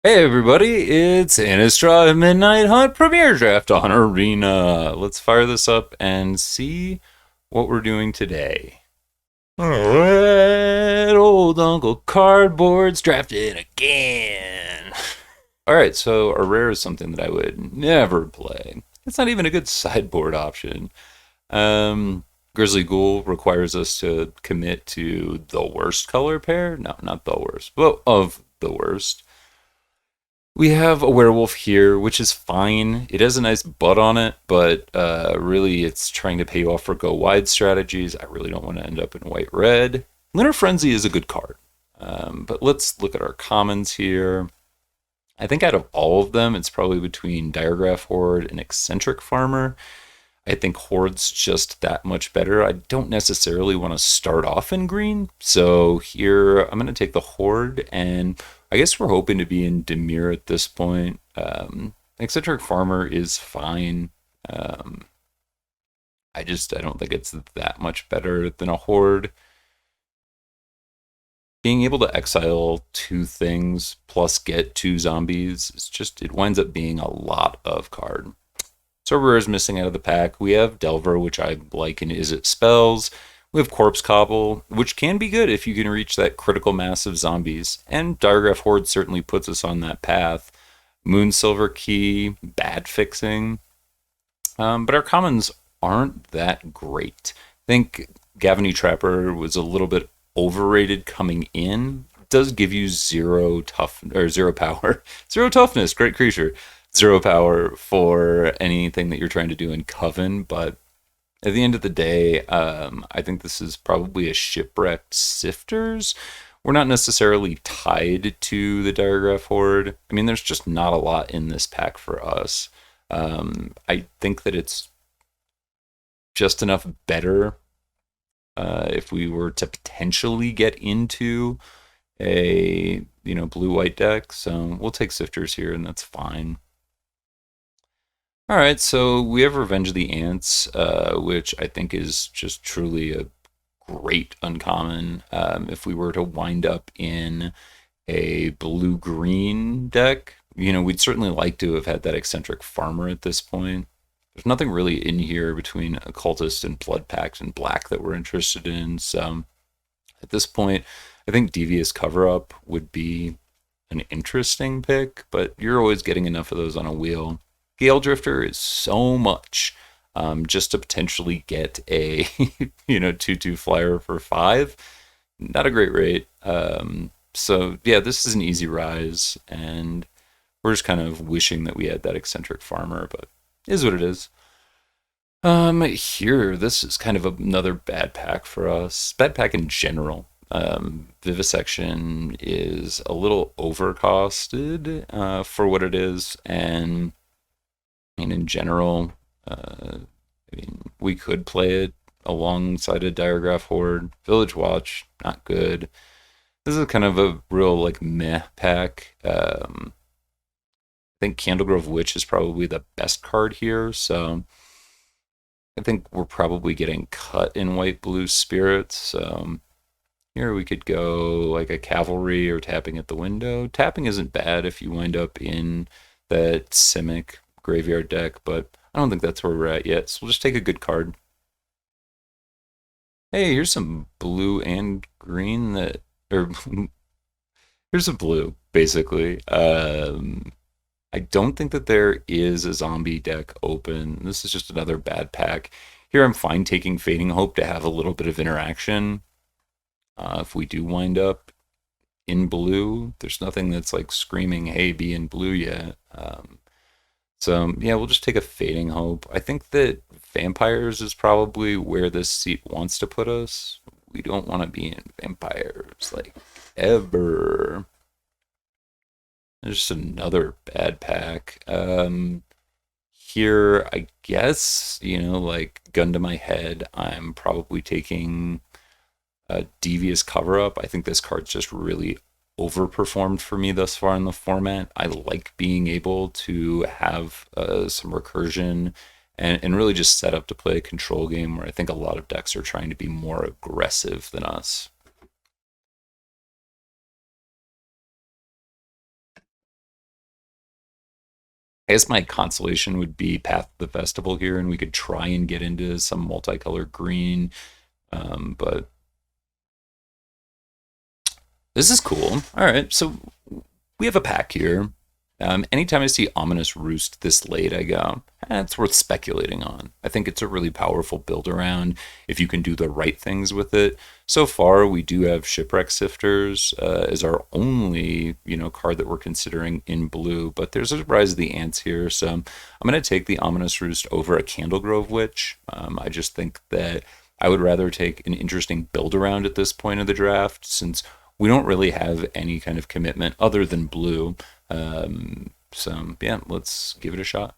Hey everybody, it's Innistrad Midnight Hunt Premier Draft on Arena. Let's fire this up and see what we're doing today. Alright, old Uncle Cardboard's drafted again. Alright, so a rare is something that I would never play. It's not even a good sideboard option. Grizzly Ghoul requires us to commit to the worst color pair. No, not the worst, but of the worst. We have a werewolf here, which is fine. It has a nice butt on it, but really it's trying to pay off for go wide strategies. I really don't want to end up in white red. Lunar Frenzy is a good card. But let's look at our commons here. I think out of all of them, it's probably between Diregraph Horde and Eccentric Farmer. I think Horde's just that much better. I don't necessarily want to start off in green. So here I'm going to take the Horde, and I guess we're hoping to be in Dimir at this point. Eccentric Farmer is fine. Um, I don't think it's that much better than a Horde. Being able to exile two things plus get two zombies, it winds up being a lot of card. So rare is missing out of the pack. We have Delver, which I like and Is It Spells. We have Corpse Cobble, which can be good if you can reach that critical mass of zombies. And Diregraph Horde certainly puts us on that path. Moonsilver Key, bad fixing. But our commons aren't that great. I think Gavany Trapper was a little bit overrated coming in. It does give you zero power, zero toughness. Great creature, zero power for anything that you're trying to do in Coven. But at the end of the day, I think this is probably a shipwrecked Sifters. We're not necessarily tied to the Diregraph Horde. I mean, there's just not a lot in this pack for us. I think that it's just enough better if we were to potentially get into a blue white deck. So we'll take Sifters here, and that's fine. All right, so we have Revenge of the Ants, which I think is just truly a great uncommon. If we were to wind up in a blue green deck, we'd certainly like to have had that eccentric farmer at this point. There's nothing really in here between occultist and blood pact and black that we're interested in. So at this point, I think devious cover up would be an interesting pick, but you're always getting enough of those on a wheel. Gale Drifter is so much just to potentially get a 2/2 flyer for 5. Not a great rate. So yeah, this is an easy rise, and we're just kind of wishing that we had that eccentric farmer, but it is what it is. Here, this is kind of another bad pack for us. Bad pack in general. Vivisection is a little overcosted for what it is, and in general, we could play it alongside a Diregraph Horde. Village Watch, not good. This is kind of a real like meh pack. I think Candlegrove Witch is probably the best card here, so I think we're probably getting cut in white blue spirits. So here we could go like a cavalry or tapping at the window. Tapping isn't bad if you wind up in that Simic graveyard deck, but I don't think that's where we're at yet. So we'll just take a good card. Hey, here's some blue and green or here's a blue, basically. I don't think that there is a zombie deck open. This is just another bad pack. Here I'm fine taking Fading Hope to have a little bit of interaction. If we do wind up in blue, there's nothing that's like screaming, hey, be in blue yet. So yeah, we'll just take a Fading Hope. I think that Vampires is probably where this seat wants to put us. We don't want to be in Vampires, like, ever. There's just another bad pack. Here, I guess, like gun to my head, I'm probably taking a Devious Cover Up. I think this card's just really overperformed for me thus far in the format. I like being able to have some recursion and really just set up to play a control game where I think a lot of decks are trying to be more aggressive than us. I guess my consolation would be Path of the Festival here, and we could try and get into some multicolored green. But this is cool. All right, so we have a pack here. Anytime I see Ominous Roost this late, I go, it's worth speculating on. I think it's a really powerful build around if you can do the right things with it. So far, we do have Shipwreck Sifters as our only, card that we're considering in blue. But there's a Rise of the Ants here, so I'm going to take the Ominous Roost over a Candlegrove Witch. I just think that I would rather take an interesting build around at this point of the draft, since we don't really have any kind of commitment other than blue. So yeah, let's give it a shot.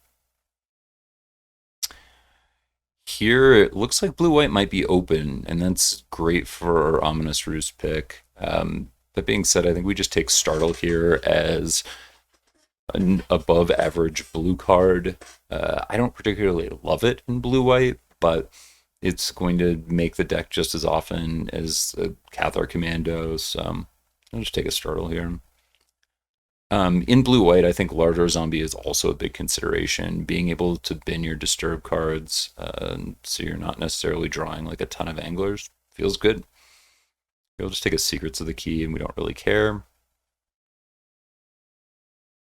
Here it looks like blue white might be open, and that's great for our ominous roost pick. That being said, I think we just take Startle here as an above average blue card. I don't particularly love it in blue white, but it's going to make the deck just as often as Cathar Commando. So I'll just take a Startle here. In blue white, I think larger zombie is also a big consideration. Being able to bin your disturb cards, so you're not necessarily drawing like a ton of anglers, feels good. We'll just take a Secrets of the Key, and we don't really care.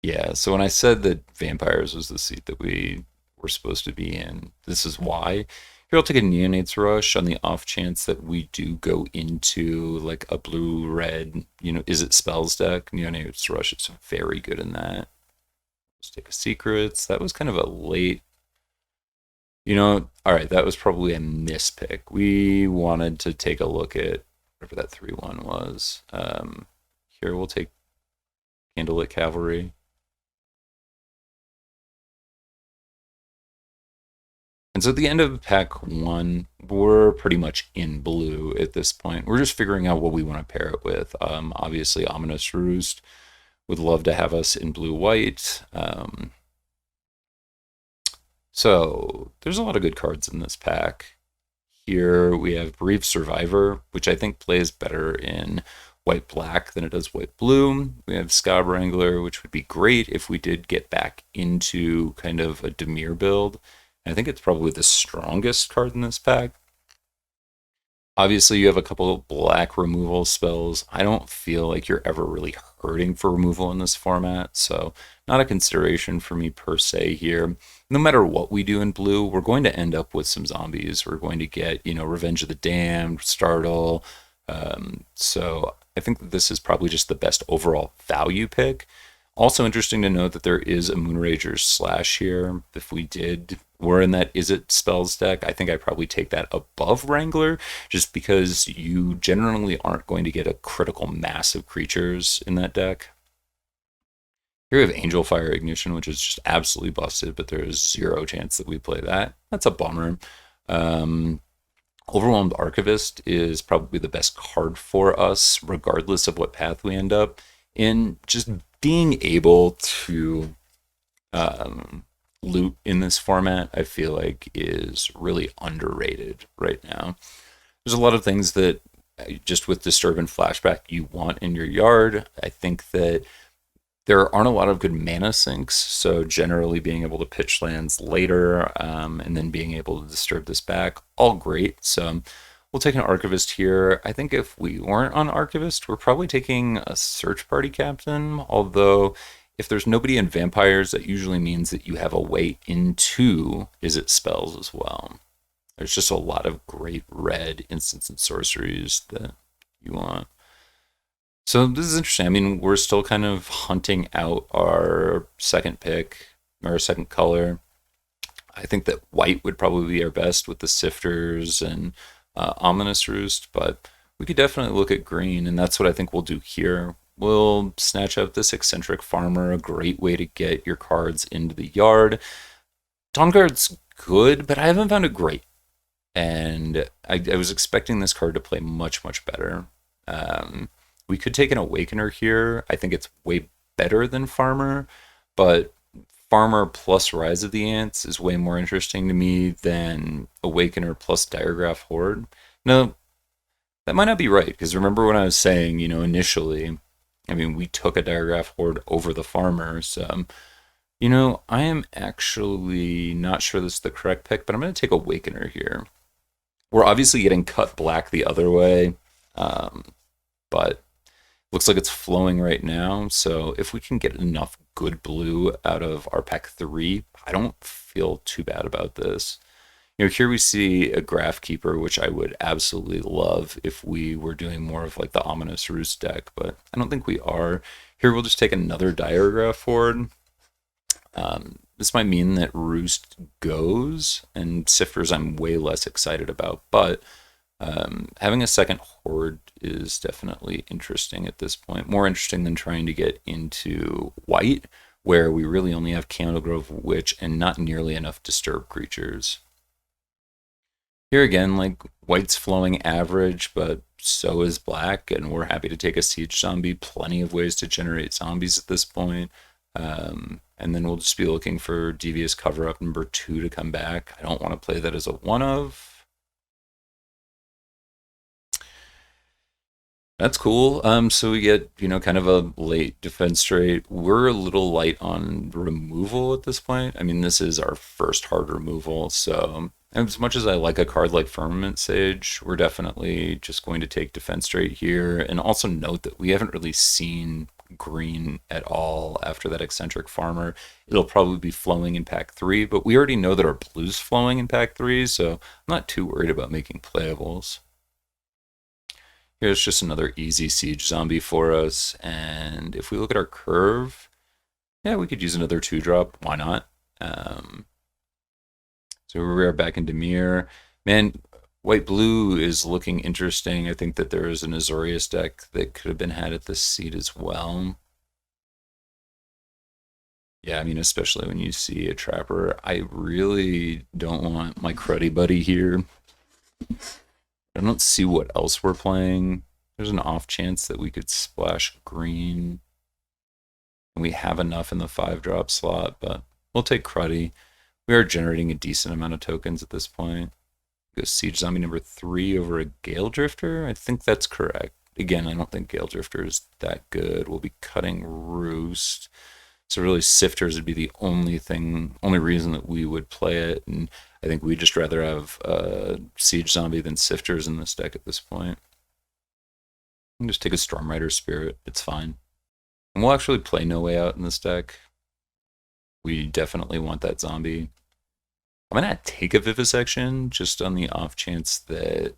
Yeah, so when I said that vampires was the seat that we were supposed to be in, this is why. Here, I'll take a Neonates Rush on the off chance that we do go into like a blue-red, is it spells deck? Neonates Rush is very good in that. Let's take a Secrets. That was kind of a late, all right, that was probably a mispick. We wanted to take a look at whatever that 3-1 was. Here, we'll take Candlelit Cavalry. And so at the end of pack one, we're pretty much in blue at this point. We're just figuring out what we want to pair it with. Obviously, Ominous Roost would love to have us in blue-white. So there's a lot of good cards in this pack. Here we have Bereaved Survivor, which I think plays better in white-black than it does white-blue. We have Scab Wrangler, which would be great if we did get back into kind of a Dimir build. I think it's probably the strongest card in this pack. Obviously, you have a couple of black removal spells. I don't feel like you're ever really hurting for removal in this format, so not a consideration for me per se here. No matter what we do in blue, we're going to end up with some zombies. We're going to get, Revenge of the Damned, Startle. So I think that this is probably just the best overall value pick. Also interesting to note that there is a Moonrager's Slash here. If we're in that Is It Spells deck, I think I probably take that above Wrangler, just because you generally aren't going to get a critical mass of creatures in that deck. Here we have Angel Fire Ignition, which is just absolutely busted, but there's zero chance that we play that. That's a bummer. Overwhelmed Archivist is probably the best card for us, regardless of what path we end up in. Just being able to loot in this format, I feel like, is really underrated right now. There's a lot of things that just with Disturb and Flashback you want in your yard. I think that there aren't a lot of good mana sinks, so generally being able to pitch lands later and then being able to disturb this back, all great. So we'll take an Archivist here. I think if we weren't on Archivist, we're probably taking a Search Party Captain, although if there's nobody in Vampires, that usually means that you have a way into Is It Spells as well. There's just a lot of great red instants and sorceries that you want. So this is interesting. I mean, we're still kind of hunting out our second pick, our second color. I think that white would probably be our best with the Sifters and Ominous Roost, but we could definitely look at green, and that's what I think we'll do here. We'll snatch up this Eccentric Farmer, a great way to get your cards into the yard. Dawnguard's good, but I haven't found it great. And I was expecting this card to play much, much better. We could take an Awakener here. I think it's way better than Farmer, but Farmer plus Rise of the Ants is way more interesting to me than Awakener plus Diregraph Horde. No, that might not be right, because remember when I was saying, initially, I mean, we took a Diregraph Horde over the Farmer, so I am actually not sure this is the correct pick, but I'm going to take Awakener here. We're obviously getting cut black the other way, um, but looks like it's flowing right now. So if we can get enough good blue out of our pack 3, I don't feel too bad about this. Here we see a Graph Keeper, which I would absolutely love if we were doing more of like the Ominous Roost deck, but I don't think we are. Here we'll just take another Diagraph forward. This might mean that Roost goes, and Sifters I'm way less excited about, but having a second Horde is definitely interesting at this point. More interesting than trying to get into white, where we really only have Candlegrove Witch and not nearly enough Disturb creatures. Here again, like, white's flowing average, but so is black, and we're happy to take a Siege Zombie. Plenty of ways to generate zombies at this point. And then we'll just be looking for Devious Cover-Up number 2 to come back. I don't want to play that as a one-of. That's cool. So we get, kind of a late defense rate. We're a little light on removal at this point. I mean, this is our first hard removal, so as much as I like a card like Firmament Sage, we're definitely just going to take defense rate here. And also note that we haven't really seen green at all after that Eccentric Farmer. It'll probably be flowing in pack 3, but we already know that our blue's flowing in pack 3, so I'm not too worried about making playables. Here's just another easy Siege Zombie for us, and if we look at our curve, yeah, we could use another 2-drop. Why not? So we are back in Dimir. Man, white-blue is looking interesting. I think that there is an Azorius deck that could have been had at this seat as well. Yeah, I mean, especially when you see a Trapper. I really don't want my Cruddy Buddy here. I don't see what else we're playing. There's an off chance that we could splash green. We have enough in the 5-drop slot, but we'll take Cruddy. We are generating a decent amount of tokens at this point. Go Siege Zombie number 3 over a Gale Drifter. I think that's correct. Again, I don't think Gale Drifter is that good. We'll be cutting Roost. So really Sifters would be the only reason that we would play it. And I think we'd just rather have Siege Zombie than Sifters in this deck at this point. You can just take a Stormrider Spirit. It's fine. And we'll actually play No Way Out in this deck. We definitely want that zombie. I'm going to take a Vivisection just on the off chance that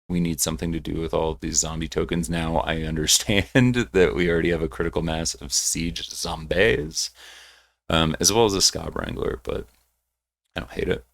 we need something to do with all of these zombie tokens. Now I understand that we already have a critical mass of Siege Zombies, as well as a Scab Wrangler, but I don't hate it.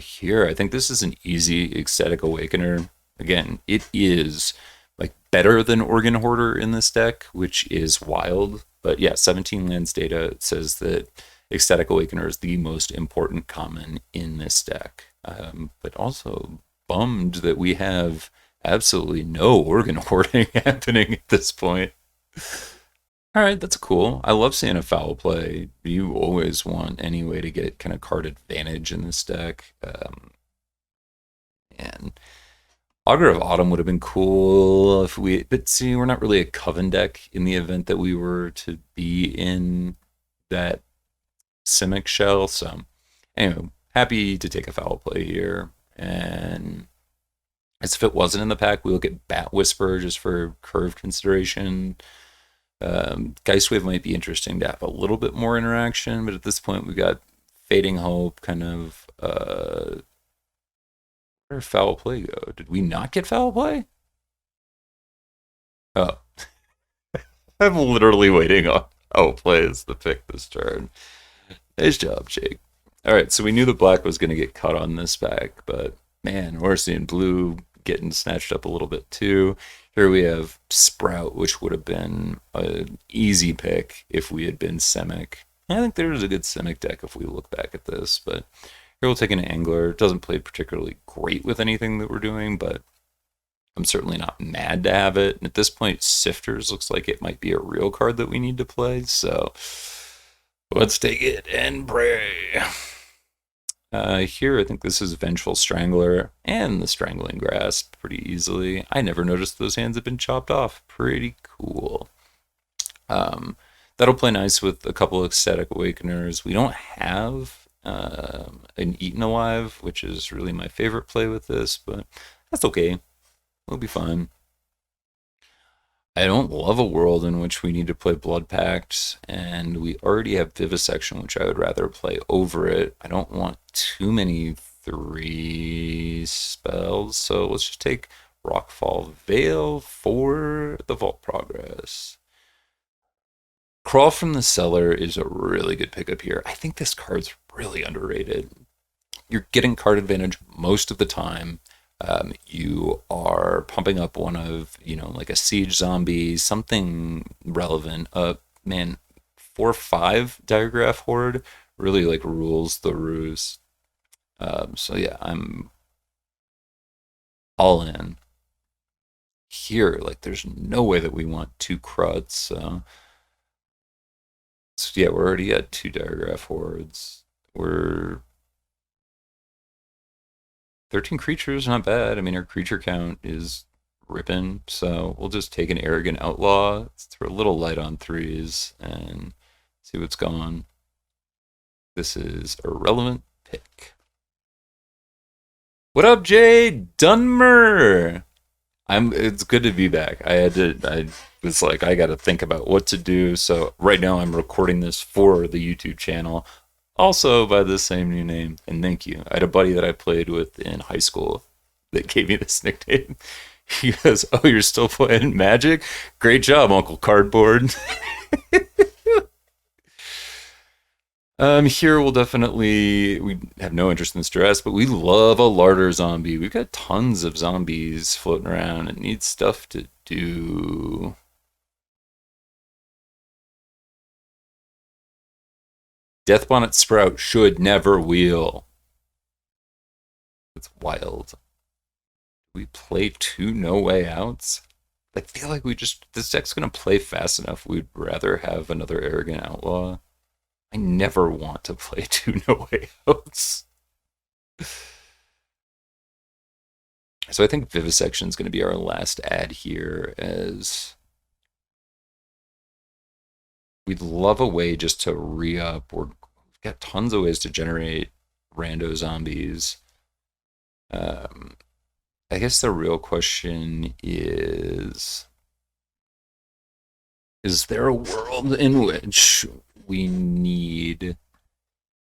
Here, I think this is an easy Ecstatic Awakener. Again, it is like better than Organ Hoarder in this deck, which is wild. But yeah, 17 lands data says that Ecstatic Awakener is the most important common in this deck. But also bummed that we have absolutely no Organ Hoarding happening at this point. All right, that's cool. I love seeing a foul play. You always want any way to get kind of card advantage in this deck. And Augur of Autumn would have been cool if but see, we're not really a Coven deck in the event that we were to be in that Simic shell. So anyway, happy to take a foul play here. And as if it wasn't in the pack, we look at Bat Whisper just for curve consideration. Geistwave might be interesting to have a little bit more interaction, but at this point we got Fading Hope, kind of where did foul play go? Did we not get foul play? Oh. I'm literally waiting on foul play as the pick this turn. Nice job, Jake. Alright, so we knew the black was going to get cut on this back, but man, we're seeing blue getting snatched up a little bit too. Here we have Sprout, which would have been an easy pick if we had been Simic. I think there is a good Simic deck if we look back at this, but here we'll take an Angler. It doesn't play particularly great with anything that we're doing, but I'm certainly not mad to have it. And at this point, Sifters looks like it might be a real card that we need to play, so let's take it and pray. Here, I think this is Vengeful Strangler and the Strangling Grasp pretty easily. I never noticed those hands had been chopped off. Pretty cool. That'll play nice with a couple of Ecstatic Awakeners. We don't have an Eaten Alive, which is really my favorite play with this, but that's okay. We'll be fine. I don't love a world in which we need to play Blood Pact, and we already have Vivisection, which I would rather play over it. I don't want too many 3 spells, so let's just take Rockfall Veil for the Vault Progress. Crawl from the Cellar is a really good pickup here. I think this card's really underrated. You're getting card advantage most of the time. You are pumping up one of, like a siege zombie, something relevant. Man, 4/5 Diagraph Horde really like rules the roost. So yeah, I'm all in here. Like, there's no way that we want 2 Cruds. So yeah, we're already at 2 Diagraph Hordes. We're 13 creatures, not bad. I mean, our creature count is ripping, so we'll just take an Arrogant Outlaw. Let's throw a little light on 3s and see what's going. This is a relevant pick. What up, Jay Dunmer? It's good to be back. I was like, I got to think about what to do. So right now I'm recording this for the YouTube channel, also by the same new name. And thank you. I had a buddy that I played with in high school that gave me this nickname. He goes, "Oh, you're still playing Magic? Great job, Uncle Cardboard." Here we have no interest in stress, but we love a larder zombie. We've got tons of zombies floating around and need stuff to do. Deathbonnet Sprout should never wheel. It's wild. We play 2 No Way Outs. I feel like this deck's gonna play fast enough. We'd rather have another Arrogant Outlaw. I never want to play 2 No Way Outs. So I think Vivisection is going to be our last ad here, as we'd love a way just to re-up. We've got tons of ways to generate rando zombies. I guess the real question is there a world in which we need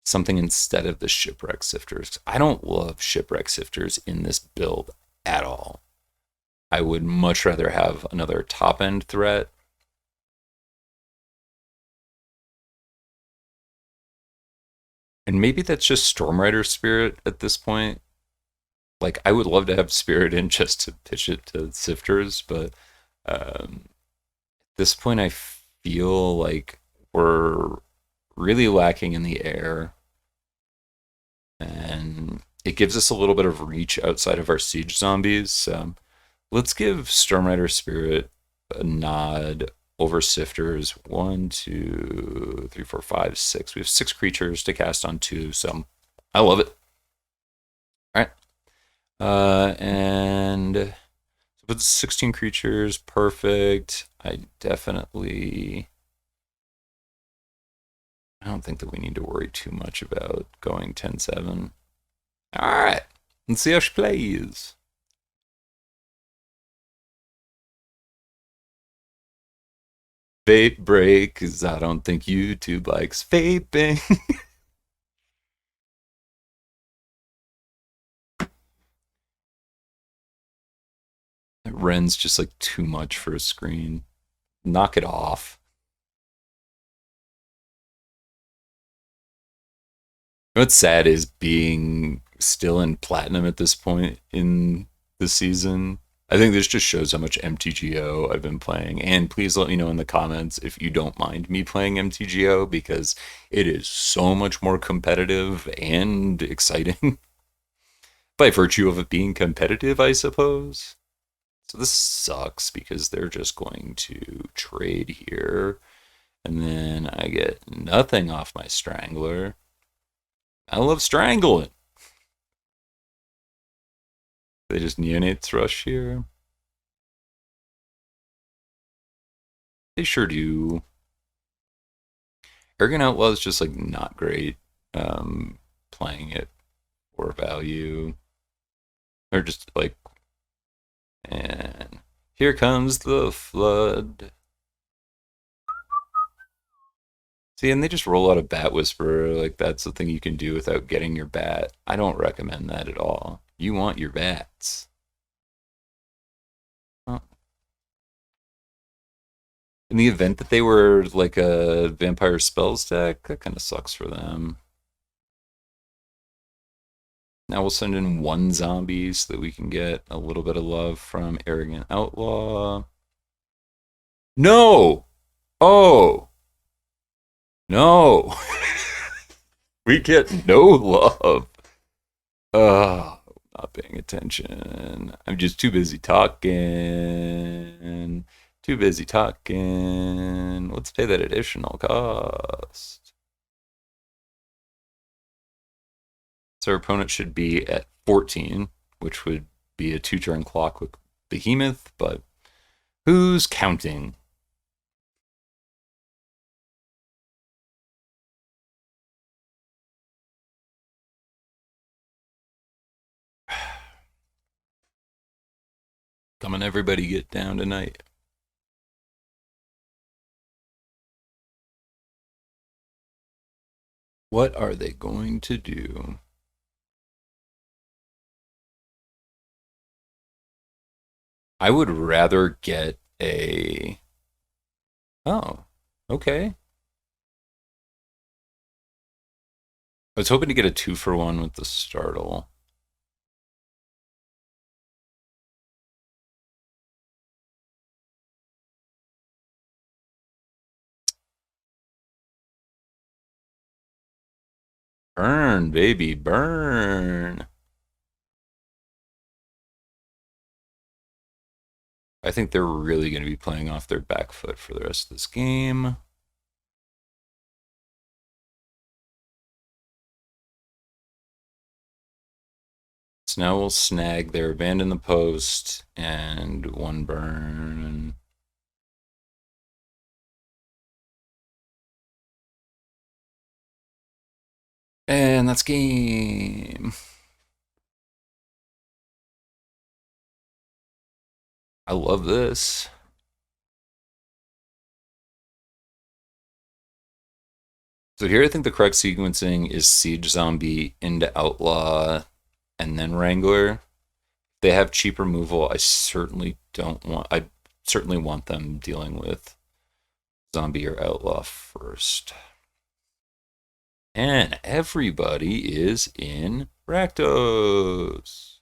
something instead of the Shipwreck Sifters? I don't love Shipwreck Sifters in this build at all. I would much rather have another top end threat. And maybe that's just Stormrider Spirit at this point. Like, I would love to have Spirit in just to pitch it to Sifters, but at this point I feel like we're really lacking in the air. And it gives us a little bit of reach outside of our siege zombies. Let's give Stormrider Spirit a nod over Sifters. 1, 2, 3, 4, 5, 6. We have 6 creatures to cast on 2, so I love it. All right. And so it's 16 creatures, perfect. I don't think that we need to worry too much about going 10-7. All right, let's see how she plays. Vape break, because I don't think YouTube likes vaping. Ren's just like too much for a screen. Knock it off. What's sad is being still in platinum at this point in the season. I think this just shows how much MTGO I've been playing. And please let me know in the comments if you don't mind me playing MTGO, because it is so much more competitive and exciting. By virtue of it being competitive, I suppose. So this sucks because they're just going to trade here. And then I get nothing off my Strangler. I love strangling. They just neonate thrush here. They sure do. Arrogant Outlaw is just like not great. Um, Playing it for value, or just like, and here comes the flood. See, and they just roll out a Bat Whisperer. Like, that's the thing you can do without getting your bat. I don't recommend that at all. You want your bats. Well, in the event that they were like a vampire spells deck, that kind of sucks for them. Now we'll send in one zombie so that we can get a little bit of love from Arrogant Outlaw. No! Oh! No! We get no love. Not paying attention. I'm just too busy talking. Too busy talking. Let's pay that additional cost. So our opponent should be at 14, which would be a 2-turn clock with Behemoth, but who's counting? Come on, everybody, get down tonight. What are they going to do? I would rather get a. Oh, okay. I was hoping to get a 2-for-1 with the startle. Burn, baby, burn. I think they're really going to be playing off their back foot for the rest of this game. So now we'll snag their Abandon the Post and 1 burn. And that's game. I love this. So here I think the correct sequencing is Siege Zombie into Outlaw and then Wrangler. If they have cheap removal, I certainly don't want. I certainly want them dealing with Zombie or Outlaw first. And everybody is in Rakdos.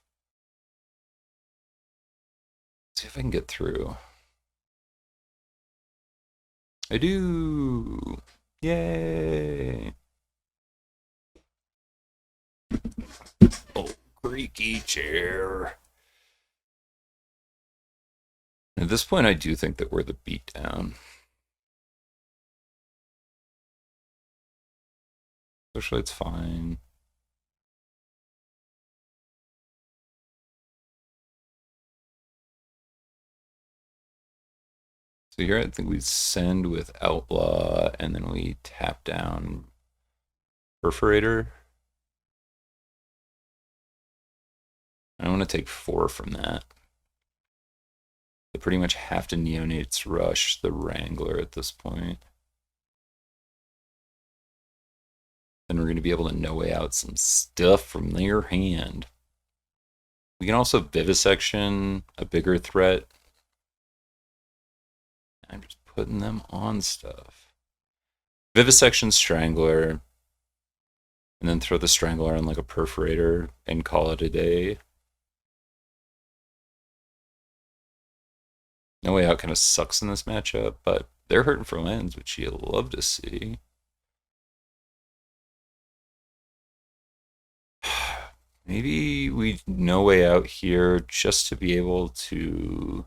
See if I can get through. I do. Yay. Oh, creaky chair. At this point, I do think that we're the beatdown. Especially, it's fine. So here I think we send with Outlaw, and then we tap down Perforator. I want to take 4 from that. They pretty much have to Neonates rush the Wrangler at this point. Then we're going to be able to no way out some stuff from their hand. We can also Vivisection, a bigger threat. I'm just putting them on stuff. Vivisection, Strangler, and then throw the Strangler on like a Perforator and call it a day. No Way Out kind of sucks in this matchup, but they're hurting for lands, which you love to see. Maybe we No Way Out here just to be able to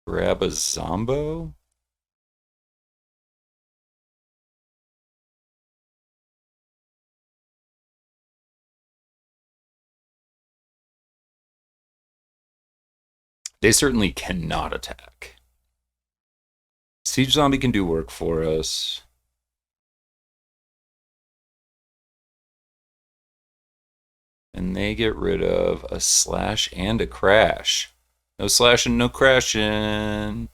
grab a Zombo. They certainly cannot attack. Siege Zombie can do work for us. And they get rid of a slash and a crash. No slashing, no crashing.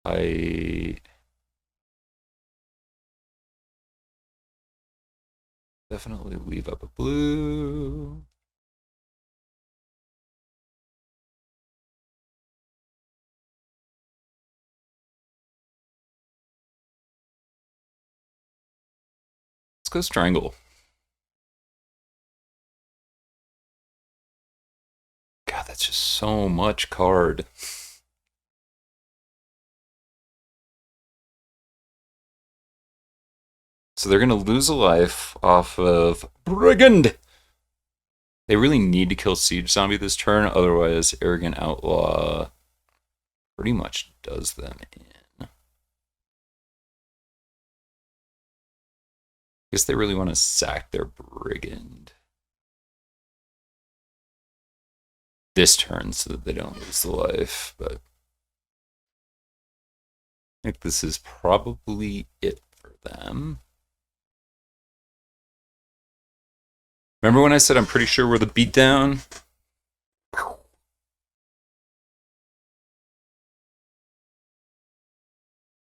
I definitely leave up a blue. Let's go Strangle. God, that's just so much card. So they're going to lose a life off of Brigand. They really need to kill Siege Zombie this turn, otherwise Arrogant Outlaw pretty much does them in. Guess they really want to sack their Brigand this turn so that they don't lose the life, but I think this is probably it for them. Remember when I said I'm pretty sure we're the beatdown?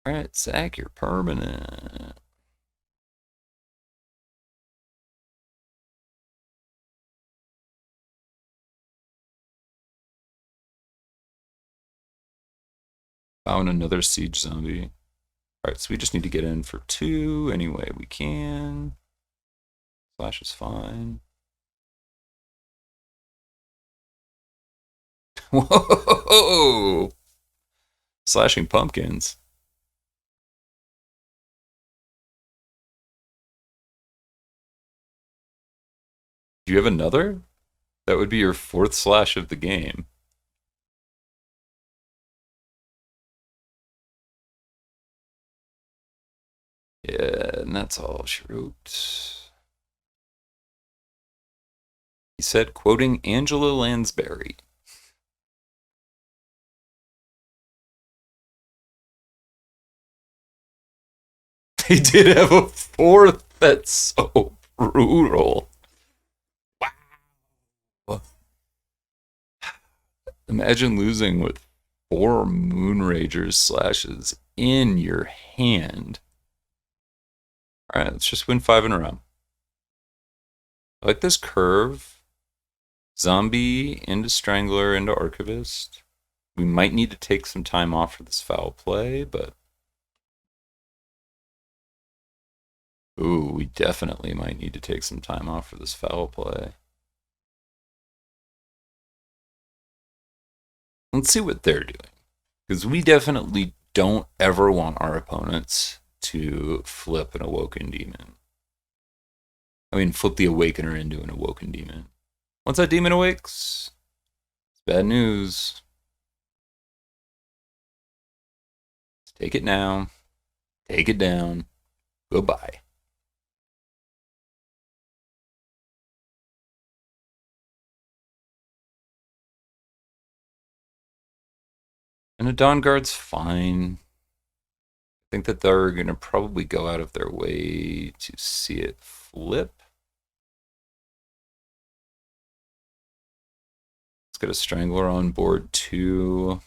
Alright, sack your permanent. Found another Siege Zombie. Alright, so we just need to get in for 2 any way we can. Slash is fine. Whoa! Slashing pumpkins. Do you have another? That would be your 4th slash of the game. Yeah, and that's all she wrote. He said, quoting Angela Lansbury. They did have a 4th. That's so brutal. Wow. Imagine losing with 4 Moonragers slashes in your hand. Alright, let's just win 5 in a row. I like this curve. Zombie into Strangler into Archivist. We might need to take some time off for this foul play, but... Ooh, we definitely might need to take some time off for this foul play. Let's see what they're doing. Because we definitely don't ever want our opponents to flip an Awoken Demon. I mean, flip the Awakener into an Awoken Demon. Once that demon awakes, it's bad news. Let's take it now. Take it down. Goodbye. And a Dawn Guard's fine. I think that they're going to probably go out of their way to see it flip. Let's get a Strangler on board too.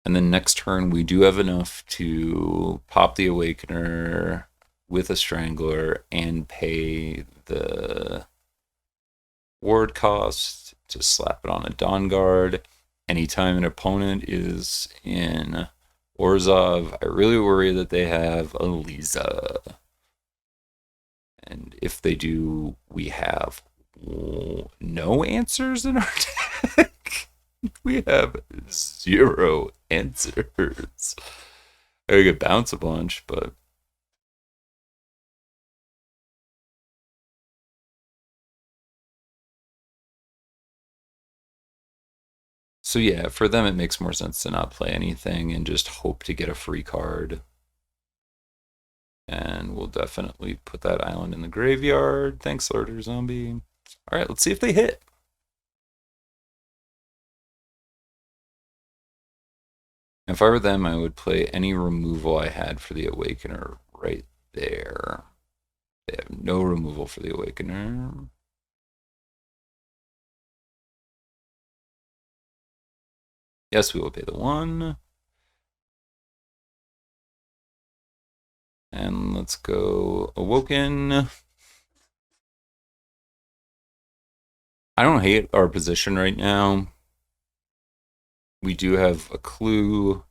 And then next turn, we do have enough to pop the Awakener with a Strangler and pay the ward cost to slap it on a Dawn Guard. Anytime an opponent is in Orzhov, I really worry that they have Eliza. And if they do, we have no answers in our deck. We have 0 answers. I could bounce a bunch, but... So yeah, for them it makes more sense to not play anything and just hope to get a free card. And we'll definitely put that island in the graveyard. Thanks, Larder Zombie. All right, let's see if they hit. If I were them, I would play any removal I had for the Awakener right there. They have no removal for the Awakener. Yes, we will pay the 1. And let's go Awoken. I don't hate our position right now. We do have a clue,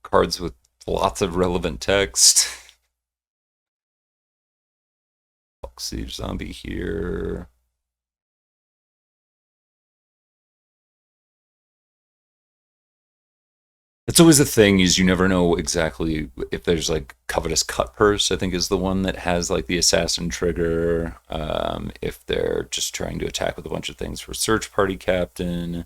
cards with lots of relevant text. Siege Zombie here. It's always the thing is you never know exactly if there's like Covetous Cutpurse, I think is the one that has like the assassin trigger. If they're just trying to attack with a bunch of things for Search Party Captain.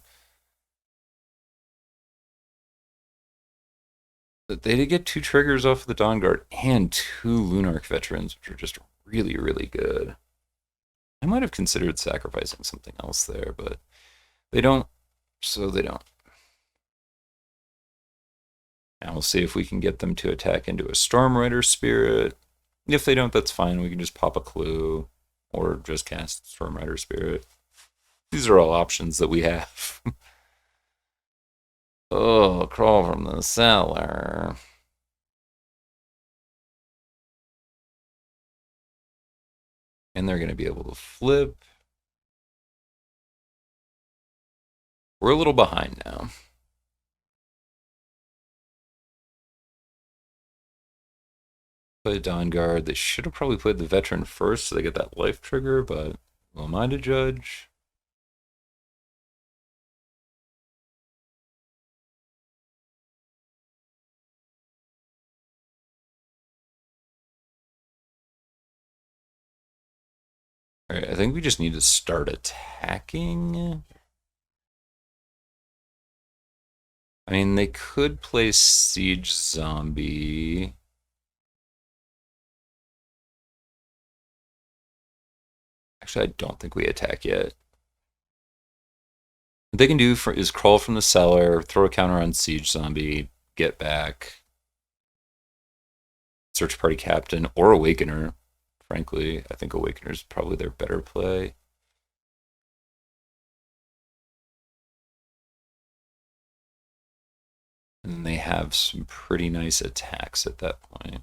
But they did get 2 triggers off of the Dawn Guard and 2 Lunarch Veterans, which are just really, really good. I might have considered sacrificing something else there, but they don't, so they don't. And we'll see if we can get them to attack into a Stormrider Spirit. If they don't, that's fine. We can just pop a clue or just cast Stormrider Spirit. These are all options that we have. Oh, crawl from the cellar. And they're going to be able to flip. We're a little behind now. Play Dawn Guard. They should have probably played the Veteran first so they get that life trigger, but who am I to judge? All right, I think we just need to start attacking. I mean, they could play Siege Zombie. Actually, I don't think we attack yet. What they can do is crawl from the cellar, throw a counter on Siege Zombie, get back, Search Party Captain, or Awakener. Frankly, I think Awakener is probably their better play. And they have some pretty nice attacks at that point.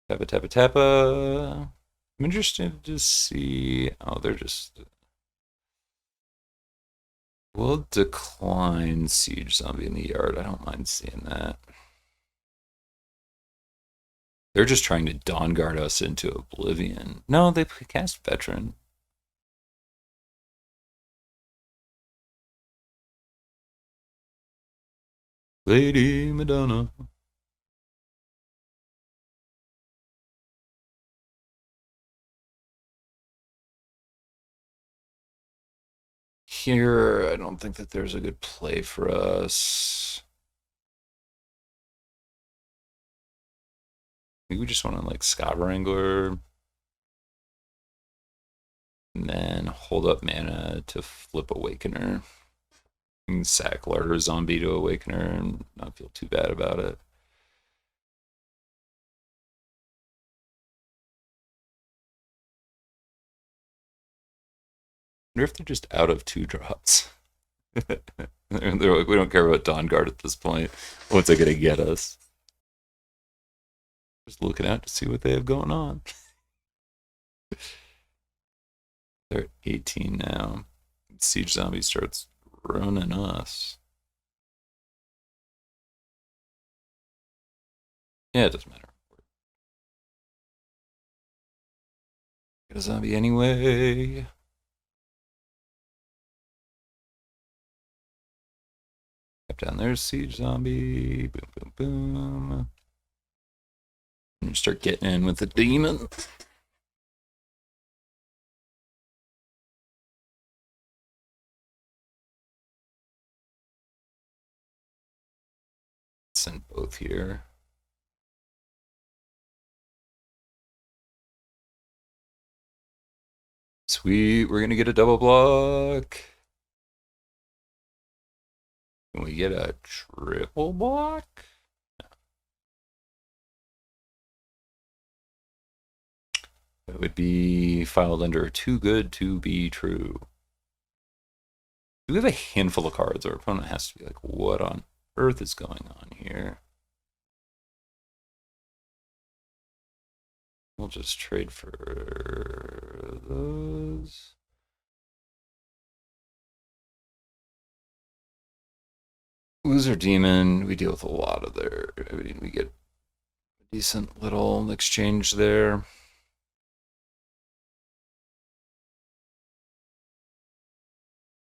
Tappa, tappa, tappa. I'm interested to see. Oh, they're just. We'll decline Siege Zombie in the yard. I don't mind seeing that. They're just trying to Dawn Guard us into oblivion. No, they cast Veteran. Lady Madonna. Here, I don't think that there's a good play for us. Maybe we just want to like Scott Wrangler and then hold up mana to flip Awakener. And sack Larder Zombie to Awakener and not feel too bad about it. I wonder if they're just out of 2 drops. They're like, we don't care about Dawn Guard at this point. What's it going to get us? Just looking out to see what they have going on. They're at 18 now. Siege Zombie starts running us. Yeah, it doesn't matter. Get a zombie anyway. Up down there, Siege Zombie. Boom, boom, boom. And start getting in with the demon. Send both here. Sweet, we're gonna get a double block. Can we get a triple block? That would be filed under too good to be true. We have a handful of cards. Our opponent has to be like, what on earth is going on here? We'll just trade for those. Loser Demon, we deal with a lot of their. I mean, we get a decent little exchange there.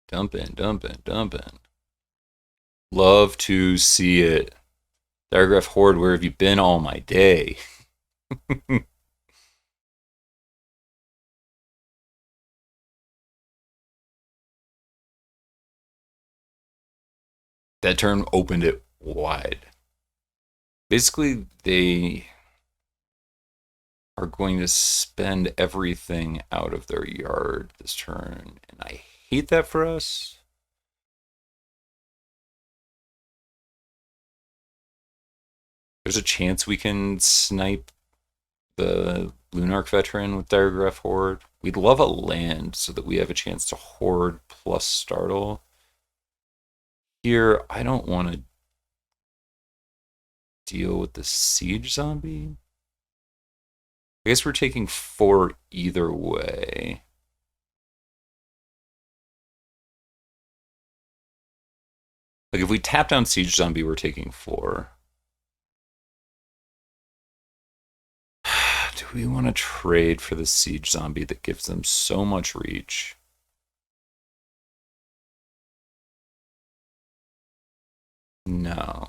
Dumping, dumping, dumping. Love to see it. Diagraph Horde, where have you been all my day? That turn opened it wide. Basically, they are going to spend everything out of their yard this turn, and I hate that for us. There's a chance we can snipe the Lunarch Veteran with Diagraph Horde. We'd love a land so that we have a chance to Horde plus Startle. Here, I don't want to deal with the Siege Zombie. I guess we're taking 4 either way. Like, if we tap down Siege Zombie, we're taking 4. Do we want to trade for the Siege Zombie that gives them so much reach? No.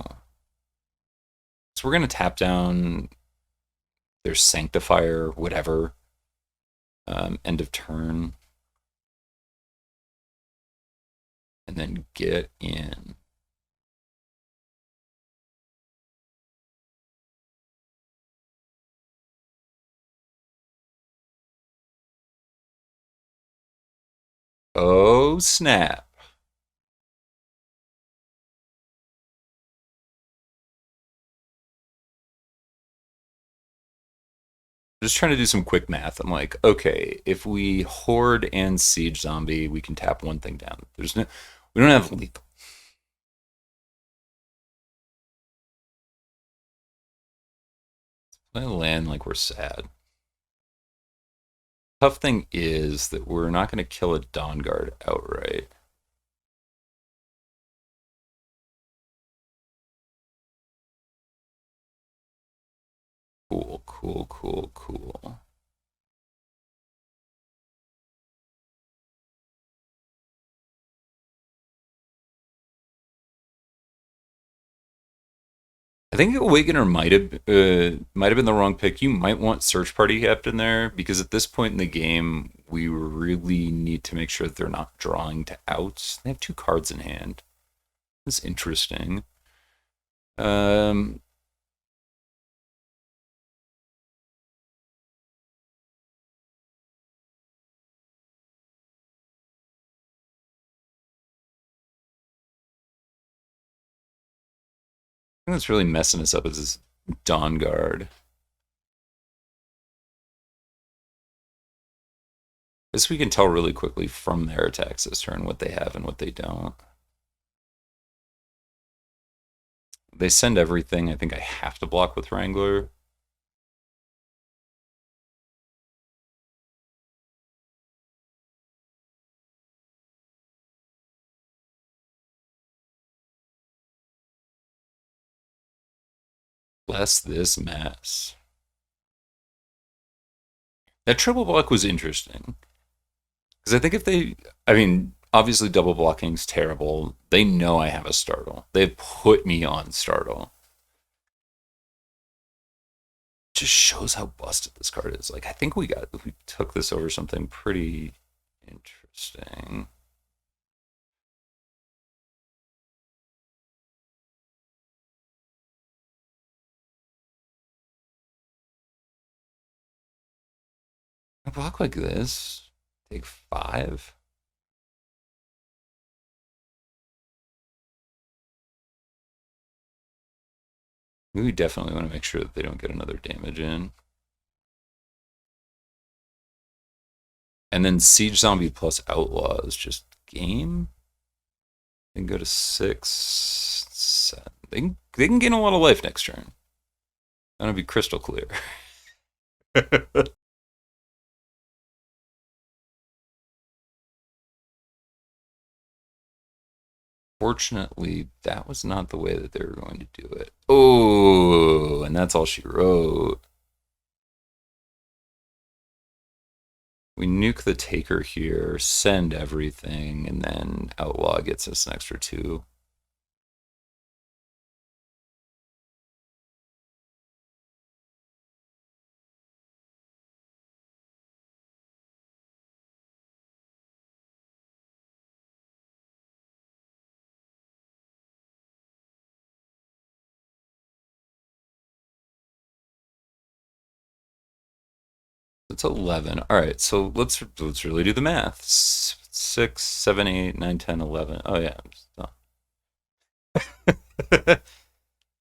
So we're going to tap down their Sanctifier, whatever. End of turn. And then get in. Oh, snap. Just trying to do some quick math. I'm like, okay, if we Horde and Siege Zombie, we can tap one thing down. We don't have lethal. I land like we're sad. Tough thing is that we're not going to kill a Dawn Guard outright. Cool, cool, cool, cool. I think Awakener might have been the wrong pick. You might want Search Party Captain there because at this point in the game, we really need to make sure that they're not drawing to outs. They have 2 cards in hand. That's interesting. Thing that's really messing us up is this Dawn Guard. This we can tell really quickly from their attacks this turn what they have and what they don't. They send everything. I think I have to block with Wrangler. Bless this mess. That triple block was interesting. Because I think if they, I mean, obviously double blocking's terrible. They know I have a Startle. They've put me on Startle. Just shows how busted this card is. Like, I think we took this over something pretty interesting. block like this. Take 5. We definitely want to make sure that they don't get another damage in. And then Siege Zombie plus Outlaw is just game. They can go to 6, 7. They can gain a lot of life next turn. That'll be crystal clear. Fortunately, that was not the way that they were going to do it. Oh, and that's all she wrote. We nuke the taker here, send everything, and then Outlaw gets us an extra 2. It's 11. All right, so let's really do the math. 6, 7, 8, 9, 10, 11. Oh yeah.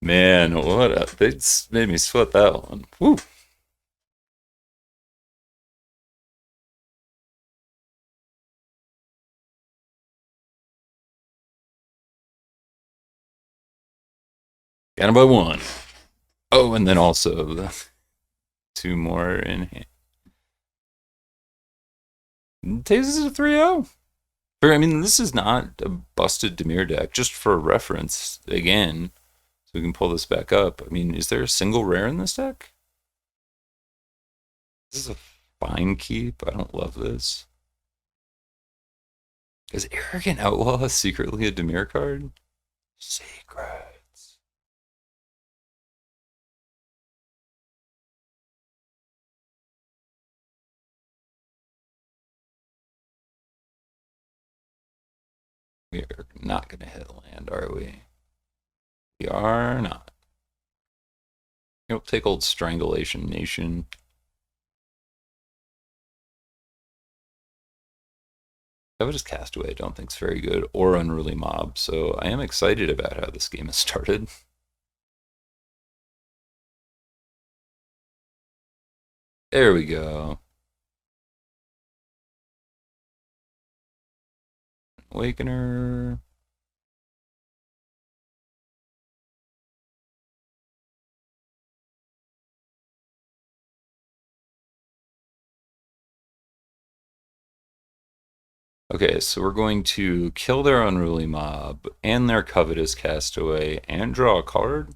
Man, what a they made me sweat that one. Woo. Down by 1. Oh, and then also the 2 more in hand. Takes us a 3-0. I mean, this is not a busted Dimir deck. Just for reference, again, so we can pull this back up. I mean, is there a single rare in this deck? This is a fine keep. I don't love this. Is Arrogant Outlaw secretly a Dimir card? Secrets. We are not going to hit land, are we? We are not. You'll take old Strangulation Nation. Covetous Castaway I don't think is very good, or Unruly Mob, so I am excited about how this game has started. There we go. Awakener. Okay, so we're going to kill their Unruly Mob and their Covetous Castaway and draw a card.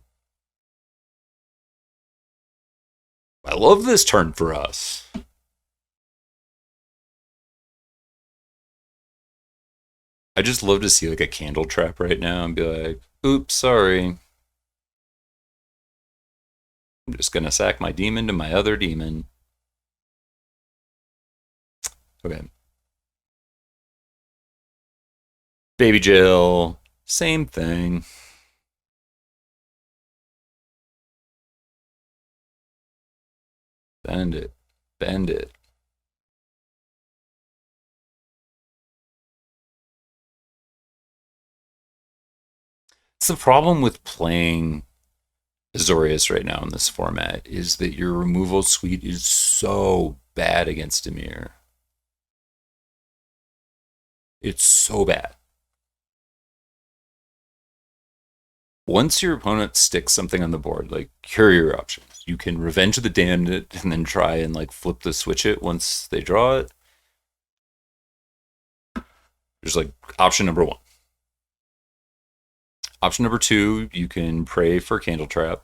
I love this turn for us. I just love to see like a candle trap right now and be like, oops, sorry. I'm just gonna sack my demon to my other demon. Okay. Baby Jill, same thing. Bend it. Bend it. It's the problem with playing Azorius right now in this format is that your removal suite is so bad against Dimir. It's so bad. Once your opponent sticks something on the board, like here are your options. You can Revenge of the Damned it and then try and like flip the switch it once they draw it. There's like option number 1. Option number 2, you can pray for Candle Trap.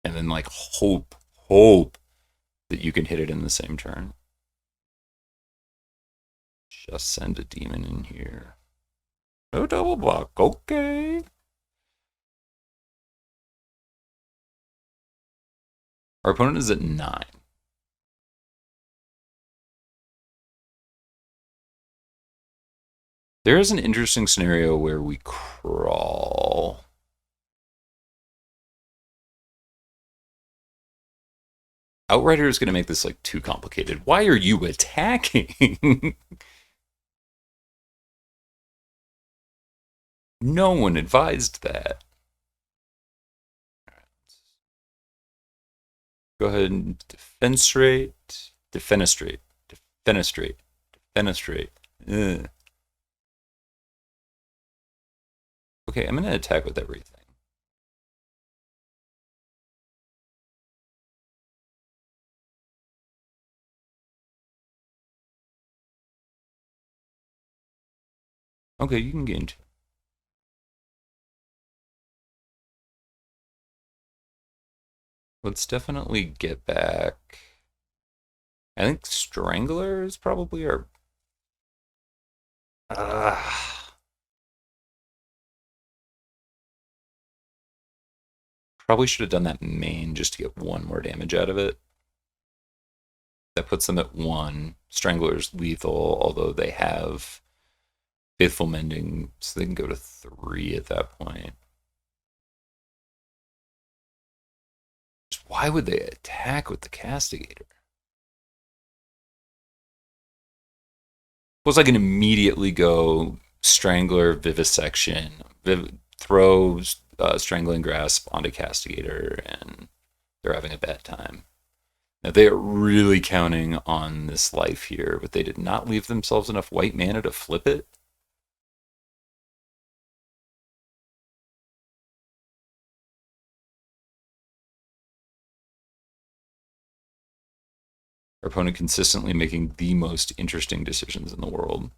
And then like hope that you can hit it in the same turn. Just send a demon in here. No double block, okay. Our opponent is at 9. There is an interesting scenario where we crawl. Outrider is going to make this like too complicated. Why are you attacking? No one advised that. Go ahead and defenestrate, defenestrate, defenestrate, defenestrate. Ugh. Okay, I'm going to attack with everything. Okay, you can gain 2. Let's definitely get back. I think Strangler is probably our. Probably should have done that main just to get 1 more damage out of it. That puts them at 1. Strangler's lethal, although they have Faithful Mending, so they can go to 3 at that point. Just why would they attack with the Castigator? Suppose I can immediately go Strangler, Vivisection, throw Strangling Grasp onto Castigator, and they're having a bad time. Now, they are really counting on this life here, but they did not leave themselves enough white mana to flip it. Our opponent consistently making the most interesting decisions in the world.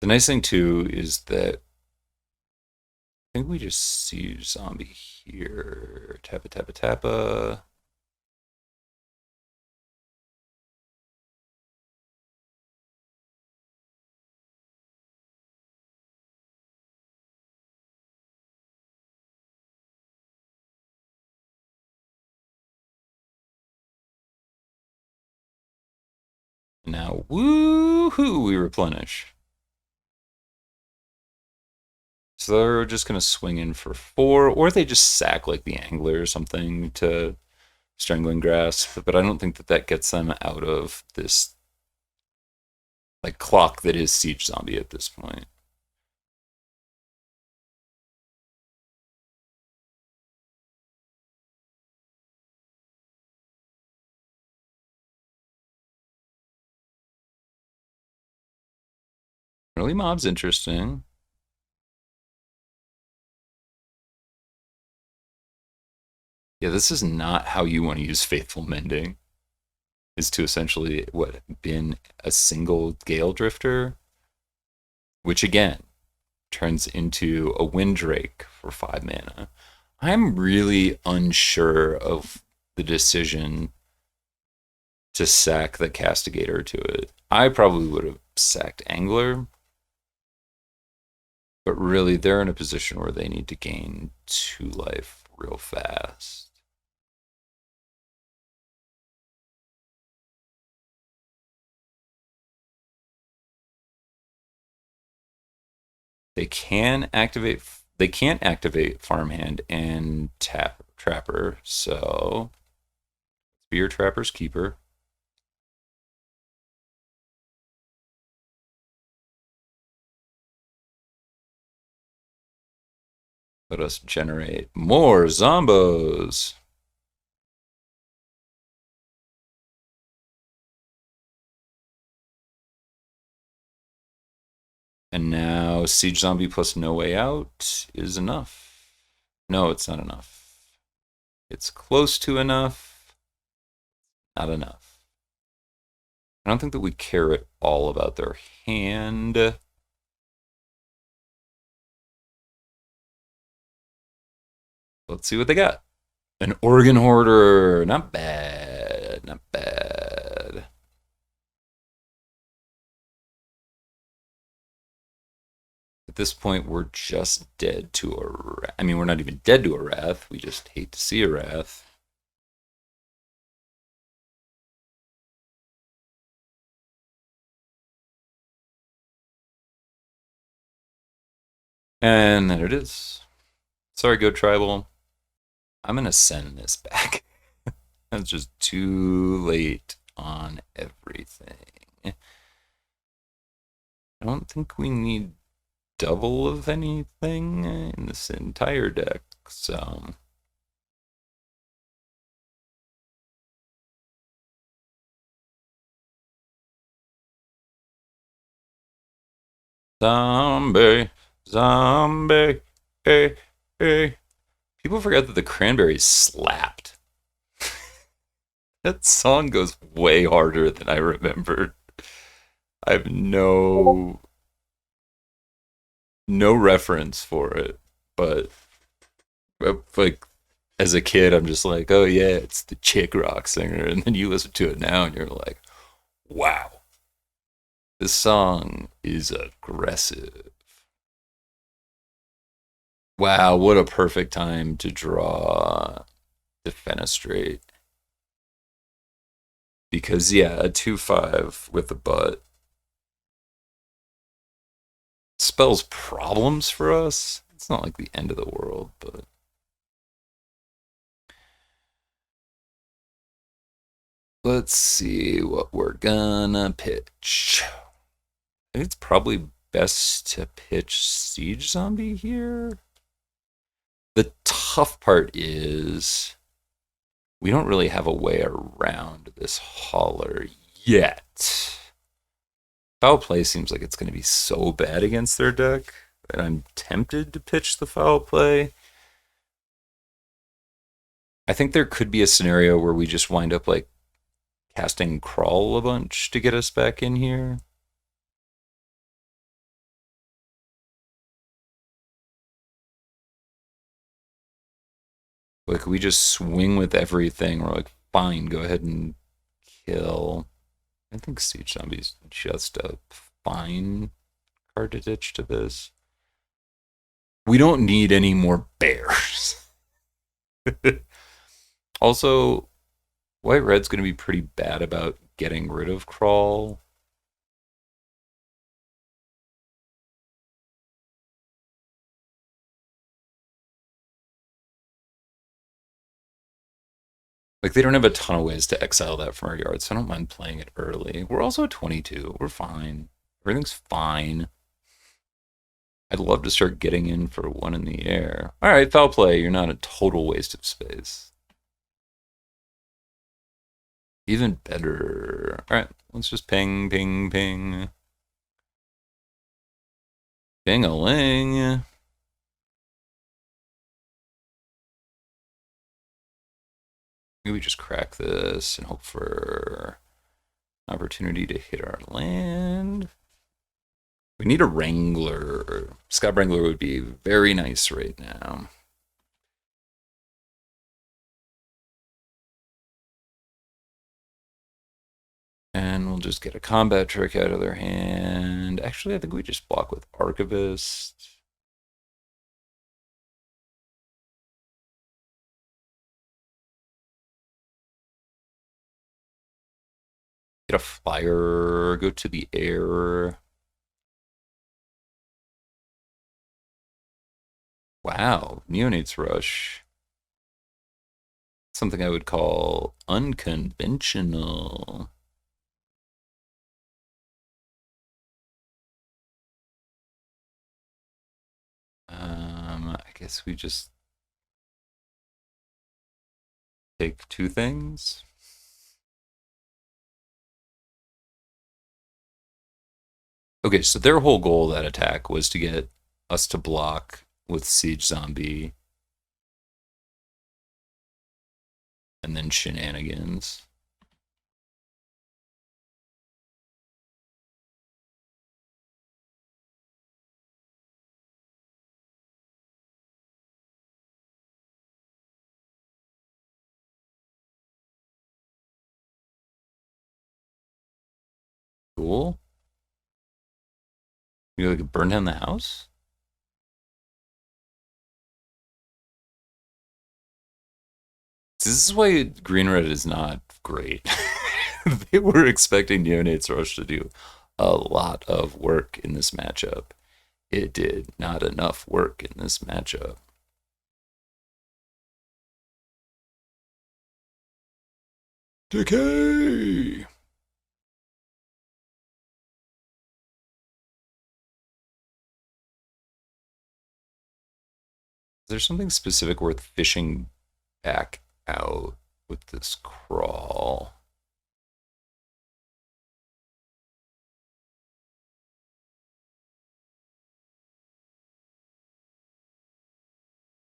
The nice thing too is that I think we just see zombie here. Tappa, tappa, tappa. Now, woohoo, we replenish. So they're just going to swing in for 4, or they just sack like the Angler or something to Strangling Grasp. But I don't think that that gets them out of this like clock that is Siege Zombie at this point. Early mob's interesting. Yeah, this is not how you want to use Faithful Mending. Is to essentially what bin a single Gale Drifter, which again turns into a Windrake for 5 mana. I'm really unsure of the decision to sack the Castigator to it. I probably would have sacked Angler, but really they're in a position where they need to gain 2 life real fast. They can activate. They can't activate Farmhand and Trapper, so be your Trapper's keeper. Let us generate more Zombos. And now Siege Zombie plus No Way Out is enough. No, it's not enough. It's close to enough. Not enough. I don't think that we care at all about their hand. Let's see what they got. An Organ Hoarder. Not bad. Not bad. At this point, we're just dead to a wrath. I mean, we're not even dead to a wrath. We just hate to see a wrath. And there it is. Sorry, Go Tribal. I'm gonna send this back. That's just too late on everything. I don't think we need double of anything in this entire deck, so. Zombie, zombie, hey, hey. People forget that the Cranberries slapped. That song goes way harder than I remembered. I have no reference for it, but like as a kid, I'm just like, oh yeah, it's the chick rock singer, and then you listen to it now, and you're like, wow, this song is aggressive. Wow, what a perfect time to draw Defenestrate. Because yeah, a 2/5 with a butt spells problems for us. It's not like the end of the world, but let's see what we're gonna pitch. I think it's probably best to pitch Siege Zombie here. The tough part is we don't really have a way around this hauler yet. Foul play seems like it's going to be so bad against their deck that I'm tempted to pitch the foul play. I think there could be a scenario where we just wind up like casting Crawl a bunch to get us back in here. Like we just swing with everything. We're like, fine, go ahead and kill. I think Siege Zombie's just a fine card to ditch to this. We don't need any more bears. Also, White Red's going to be pretty bad about getting rid of Crawl. Like, they don't have a ton of ways to exile that from our yard, so I don't mind playing it early. We're also at 22. We're fine. Everything's fine. I'd love to start getting in for one in the air. All right, foul play. You're not a total waste of space. Even better. All right, let's just ping, ping, ping. Ping-a-ling. Maybe we just crack this and hope for an opportunity to hit our land. We need a Wrangler. Scott Wrangler would be very nice right now. And we'll just get a combat trick out of their hand. Actually, I think we just block with Archivist. Get a flyer, go to the air. Wow, Neonates Rush. Something I would call unconventional. I guess we just take two things. Okay, so their whole goal of that attack was to get us to block with Siege Zombie and then shenanigans. Cool. You like burn down the house? This is why Green Red is not great. They were expecting Neonates Rush to do a lot of work in this matchup. It did not enough work in this matchup. Decay! Is there something specific worth fishing back out with this crawl?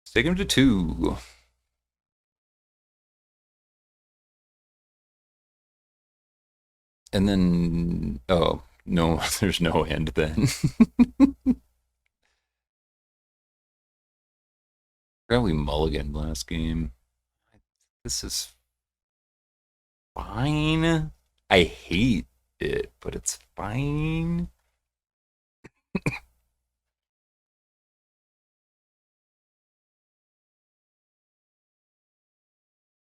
Let's take him to 2. And then, oh, no, there's no end then. Probably mulligan last game. This is fine. I hate it, but it's fine.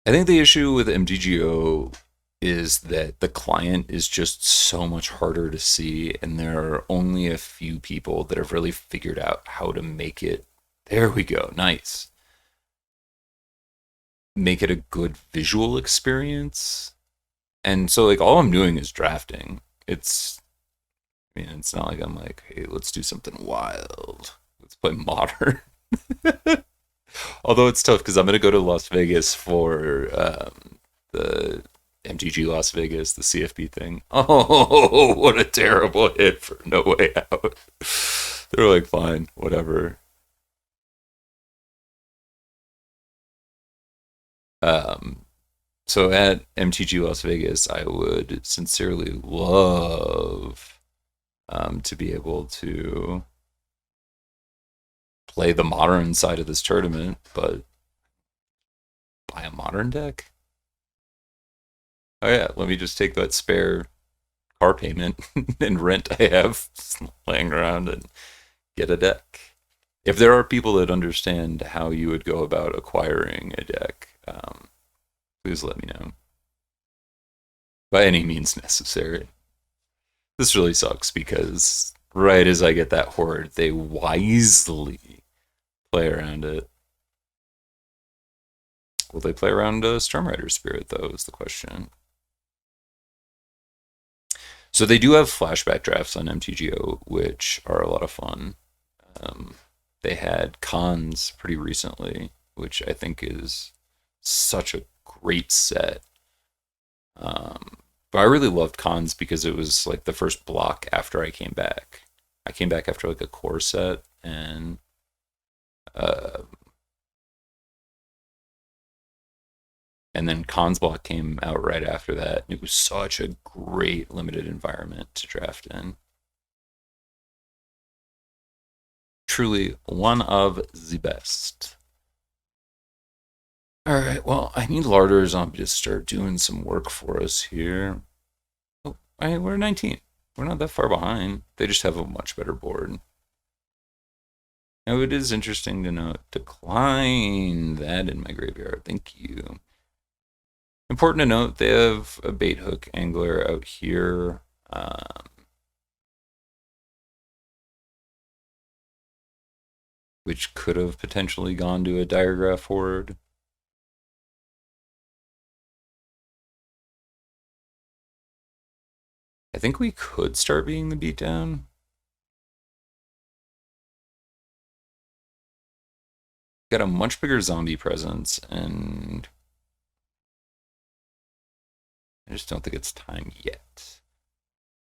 I think the issue with MTGO is that the client is just so much harder to see, and there are only a few people that have really figured out how to make it. There we go. Nice. Make it a good visual experience. And so, like, all I'm doing is drafting. I mean, it's not like I'm like, hey, let's do something wild. Let's play modern. Although it's tough because I'm going to go to Las Vegas for the MTG Las Vegas, the CFP thing. Oh, what a terrible hit for No Way Out. They're like, fine, whatever. Um, so at MTG Las Vegas, I would sincerely love to be able to play the modern side of this tournament, but buy a modern deck? Oh yeah, let me just take that spare car payment and rent I have laying around and get a deck. If there are people that understand how you would go about acquiring a deck, please let me know. By any means necessary. This really sucks because right as I get that horde, they wisely play around it. Will they play around Stormrider Spirit, though, is the question. So they do have flashback drafts on MTGO, which are a lot of fun. Um, they had cons pretty recently, which I think is such a great set. But I really loved cons because it was like the first block after I came back. I came back after like a core set, uh, and then cons block came out right after that. It was such a great limited environment to draft in. Truly one of the best. All right, well, I need Larder Zombie to start doing some work for us here. Oh, we're 19. We're not that far behind. They just have a much better board. Now, it is interesting to note, decline that in my graveyard. Thank you. Important to note, they have a bait hook angler out here. Which could have potentially gone to a diagraph horde. I think we could start being the beatdown. Got a much bigger zombie presence, and I just don't think it's time yet.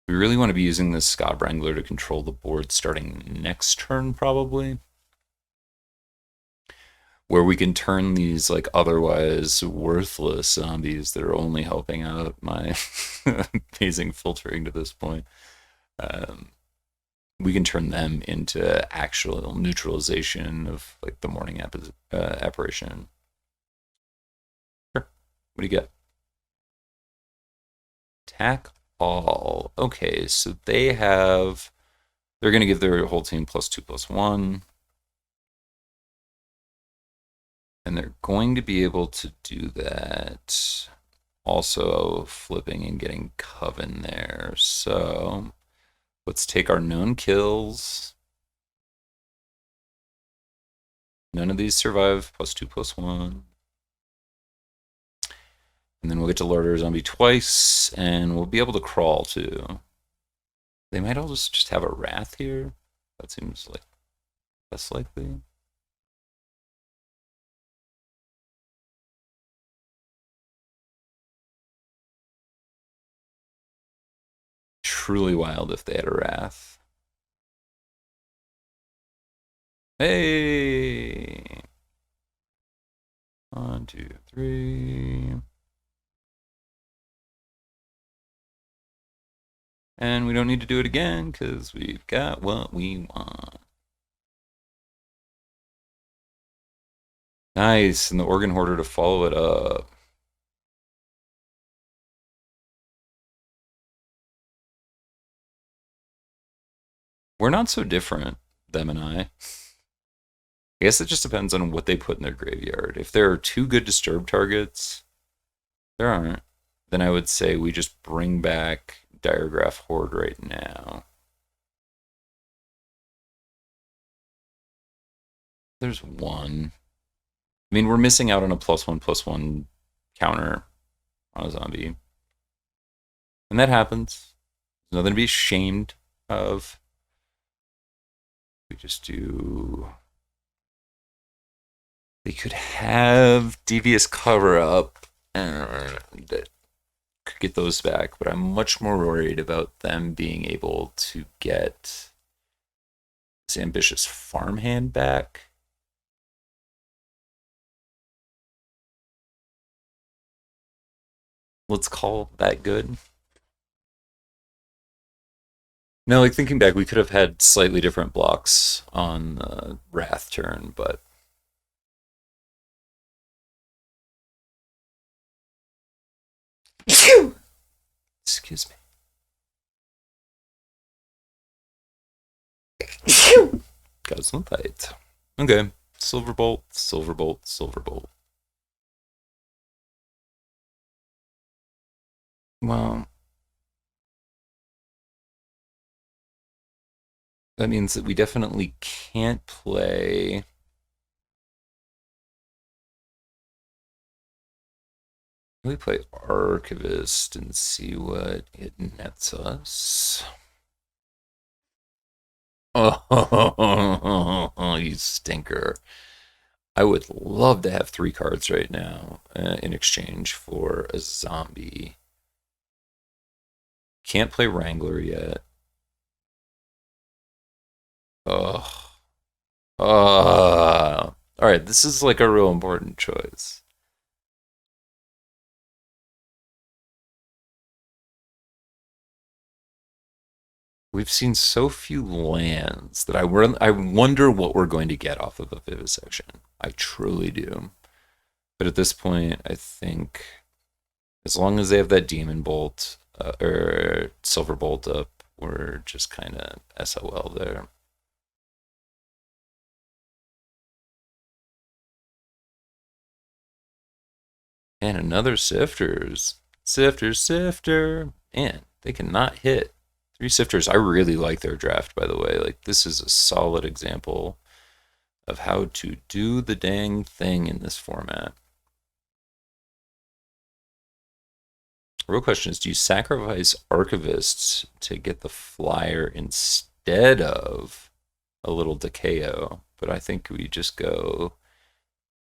We really want to be using this Scott Wrangler to control the board starting next turn, probably. Where we can turn these like otherwise worthless zombies that are only helping out my amazing filtering to this point. Um, we can turn them into actual neutralization of like the morning apparition. Sure. What do you get? Attack all. Okay, so they're going to give their whole team +2/+1. And they're going to be able to do that. Also flipping and getting Coven there. So let's take our known kills. None of these survive +2/+1. And then we'll get to Lord of Zombie twice, and we'll be able to crawl too. They might all just have a Wrath here. That seems like less likely. Truly wild if they had a Wrath. Hey! 1, 2, 3. And we don't need to do it again because we've got what we want. Nice, and the Organ Hoarder to follow it up. We're not so different, them and I. I guess it just depends on what they put in their graveyard. If there are two good disturb targets, there aren't, then I would say we just bring back Diregraph Horde right now. There's one. I mean, we're missing out on a +1/+1 counter on a zombie. And that happens. There's nothing to be ashamed of. We just do. They could have Devious Cover Up and could get those back, but I'm much more worried about them being able to get this Ambitious Farmhand back. Let's call that good. No, like thinking back, we could have had slightly different blocks on the Wrath turn, but excuse me. Got some fight. Okay. Silverbolt, Silverbolt, Silverbolt. Well, that means that we definitely can't play. We play Archivist and see what it nets us. Oh, you stinker. I would love to have 3 cards right now in exchange for a zombie. Can't play Wrangler yet. Ugh. Alright, this is like a real important choice. We've seen so few lands that I wonder what we're going to get off of a Vivisection. I truly do. But at this point, I think as long as they have that Demon Bolt or Silver Bolt up, we're just kind of SOL there. And another Sifters. Sifter. Man, they cannot hit. 3 Sifters. I really like their draft, by the way. Like, this is a solid example of how to do the dang thing in this format. The real question is, do you sacrifice Archivists to get the flyer instead of a little Decao? But I think we just go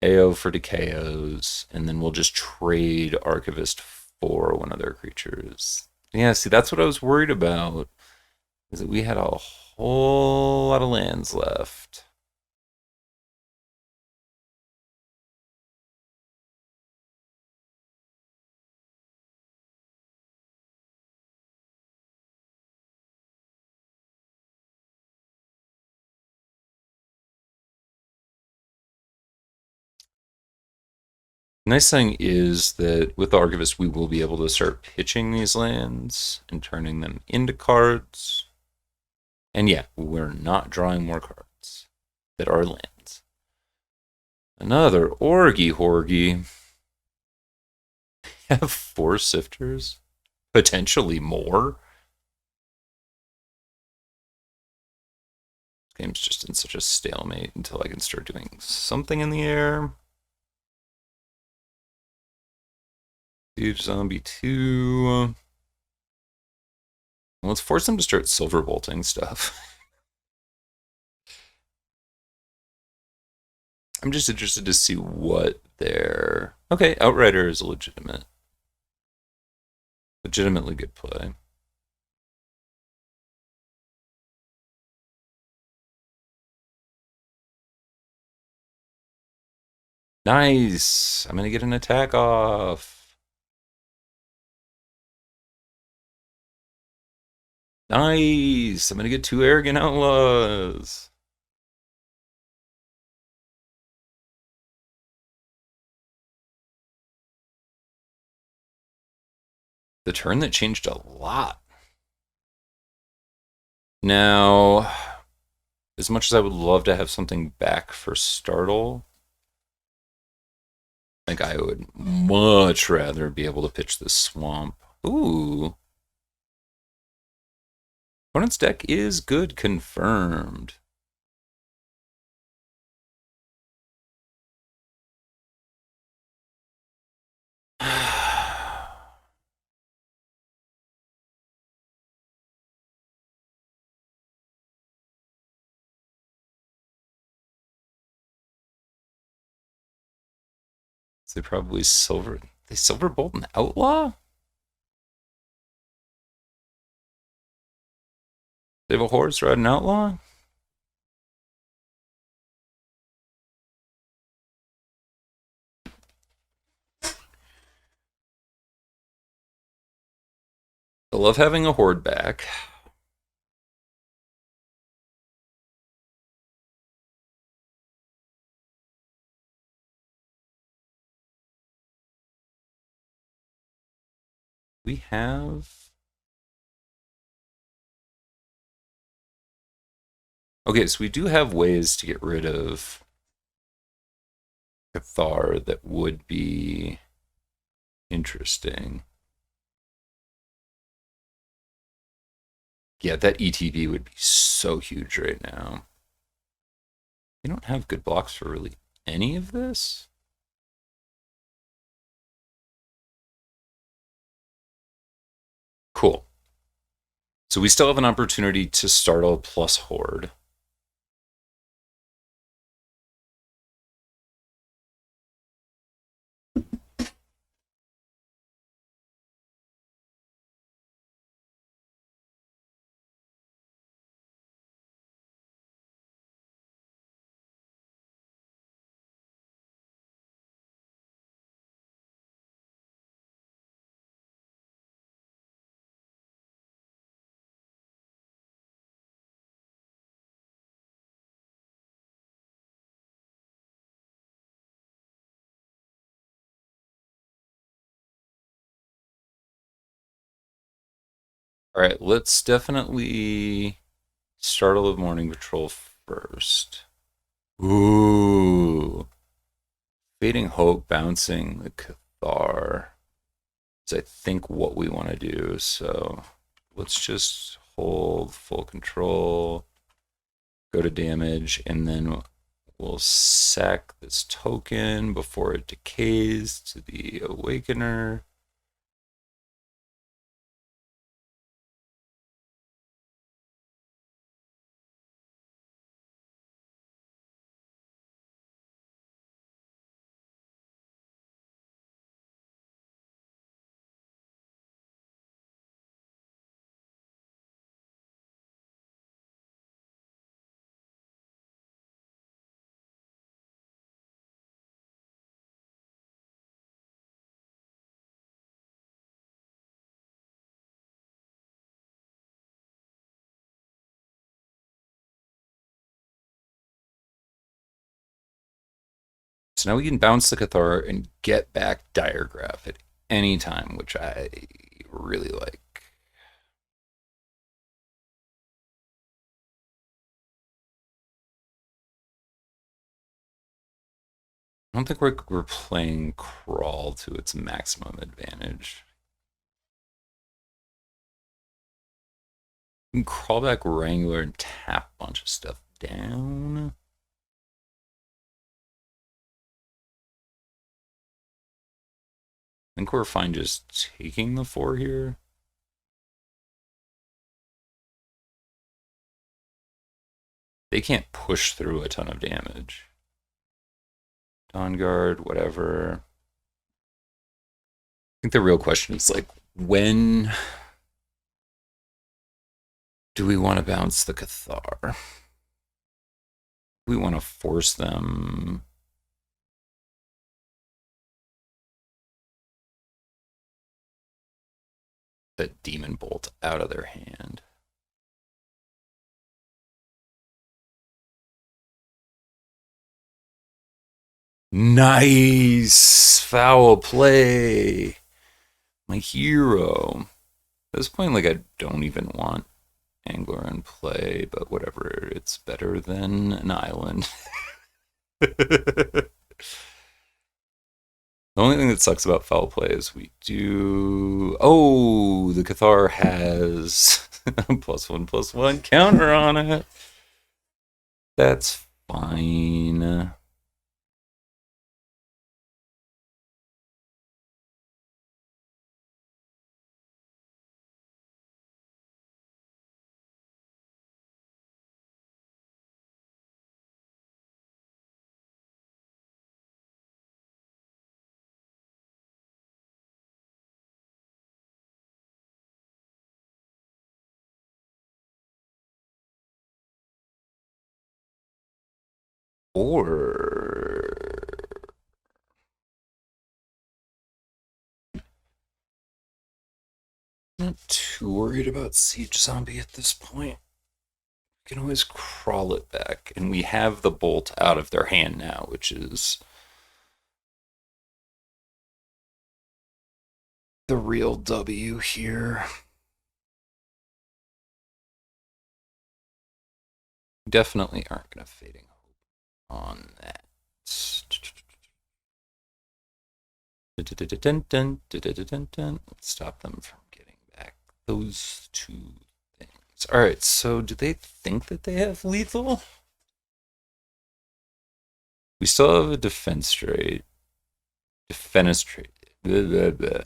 AO for Decaos, and then we'll just trade Archivist for one of their creatures. Yeah, see, that's what I was worried about, is that we had a whole lot of lands left. Nice thing is that with the Archivist, we will be able to start pitching these lands and turning them into cards. And yeah, we're not drawing more cards that are lands. Another Orgy Horgy. Have 4 Sifters? Potentially more? Game's just in such a stalemate until I can start doing something in the air. Huge Zombie 2. Let's force them to start silver bolting stuff. I'm just interested to see what their... Okay, Outrider is a legitimately good play. Nice! I'm gonna get an attack off. Nice! I'm gonna get 2 Arrogant Outlaws. The turn that changed a lot. Now, as much as I would love to have something back for Startle, I think I would much rather be able to pitch this Swamp. Ooh. Opponent's deck is good, confirmed. They probably silver bolt an Outlaw? They have a horse ride an Outlaw? I love having a horde back. We have... Okay, so we do have ways to get rid of Cathar that would be interesting. Yeah, that ETB would be so huge right now. We don't have good blocks for really any of this. Cool. So we still have an opportunity to startle plus horde. All right, let's definitely startle the morning patrol first. Ooh. Fading Hope bouncing the Cathar is, I think, what we want to do. So let's just hold full control, go to damage, and then we'll sack this token before it decays to the Awakener. So now we can bounce the Cathar and get back Diregraph at any time, which I really like. I don't think we're playing Crawl to its maximum advantage. We can crawl back Wrangler and tap a bunch of stuff down. I think we're fine just taking the 4 here. They can't push through a ton of damage. Dawn Guard, whatever. I think the real question is like, when do we want to bounce the Cathar? We want to force them. That Demon Bolt out of their hand. Nice! Foul play! My hero. At this point, like, I don't even want Angler in play, but whatever. It's better than an island. The only thing that sucks about foul play is we do. Oh, the Cathar has +1/+1 counter on it. That's fine. Or not too worried about Siege Zombie at this point. We can always crawl it back, and we have the bolt out of their hand now, which is the real W here. Definitely aren't going to Fading Hope on that. Let's stop them from getting back those 2 things. All right, so do they think that they have lethal? We still have a defenestrate. Defenestrate. Blah, blah, blah.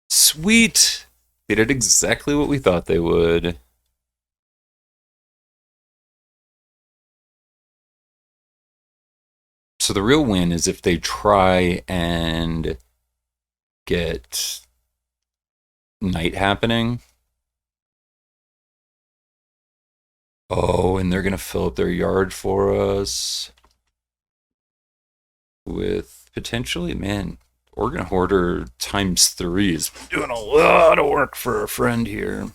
Sweet! They did exactly what we thought they would. So the real win is if they try and get night happening. Oh, and they're going to fill up their yard for us with potentially, man, Organ Hoarder ×3 is doing a lot of work for a friend here.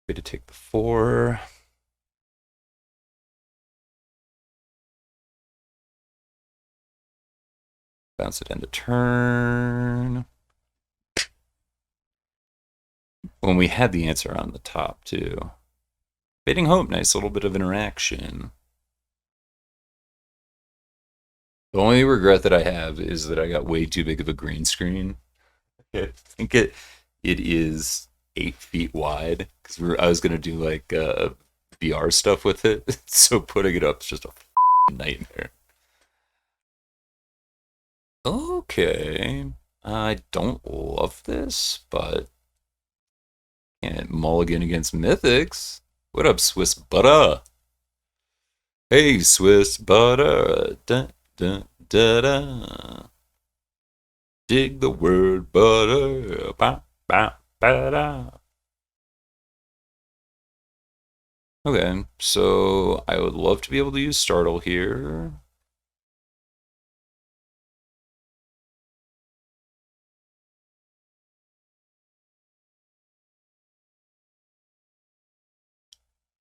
Way to take the 4. Bounce it into turn. When we had the answer on the top, too. Fading Hope, nice little bit of interaction. The only regret that I have is that I got way too big of a green screen. I think it is 8 feet wide because I was gonna do like VR stuff with it, so putting it up is just a nightmare. Okay, I don't love this, but can't mulligan against Mythics. What up, Swiss butter? Hey, Swiss butter. Da, da, da, da. Dig the word butter. Ba, ba, ba, da. Okay, so I would love to be able to use Startle here.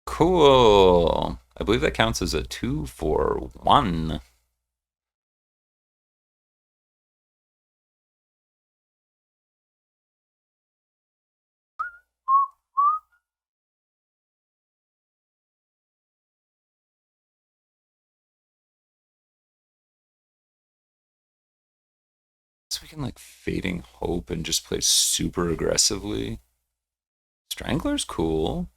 Cool. I believe that counts as a 2 for 1. So we can like Fading Hope and just play super aggressively. Strangler's cool.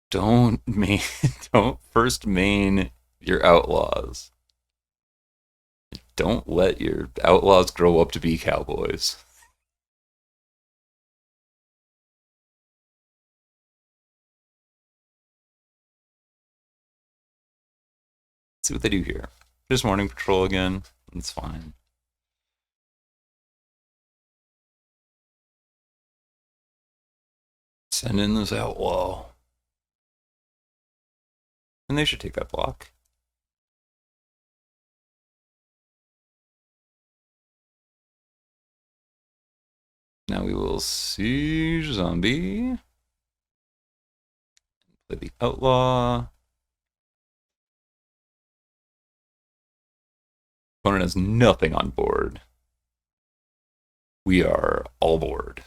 Don't main, don't first main your outlaws. Don't let your outlaws grow up to be cowboys. Let's see what they do here. Just morning patrol again. It's fine. Send in this outlaw. And they should take that block. Now we will siege zombie. Play the outlaw. Opponent has nothing on board. We are all board.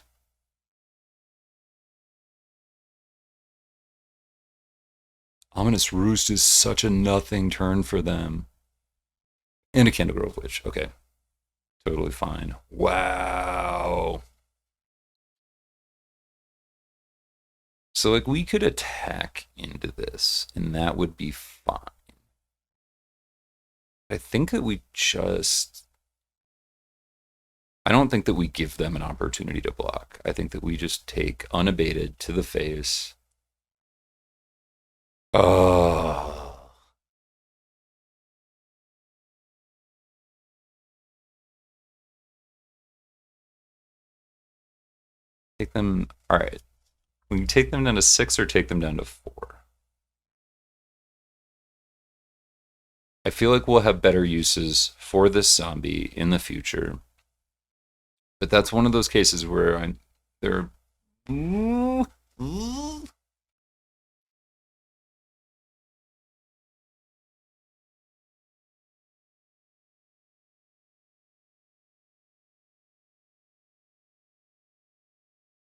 Ominous Roost is such a nothing turn for them. And a Candle Grove Witch. Okay. Totally fine. Wow. So, like, we could attack into this, and that would be fine. I think that we just... I don't think that we give them an opportunity to block. I think that we just take unabated to the face. Oh. Take them... Alright. We can take them down to 6 or take them down to 4. I feel like we'll have better uses for this zombie in the future. But that's one of those cases where they're...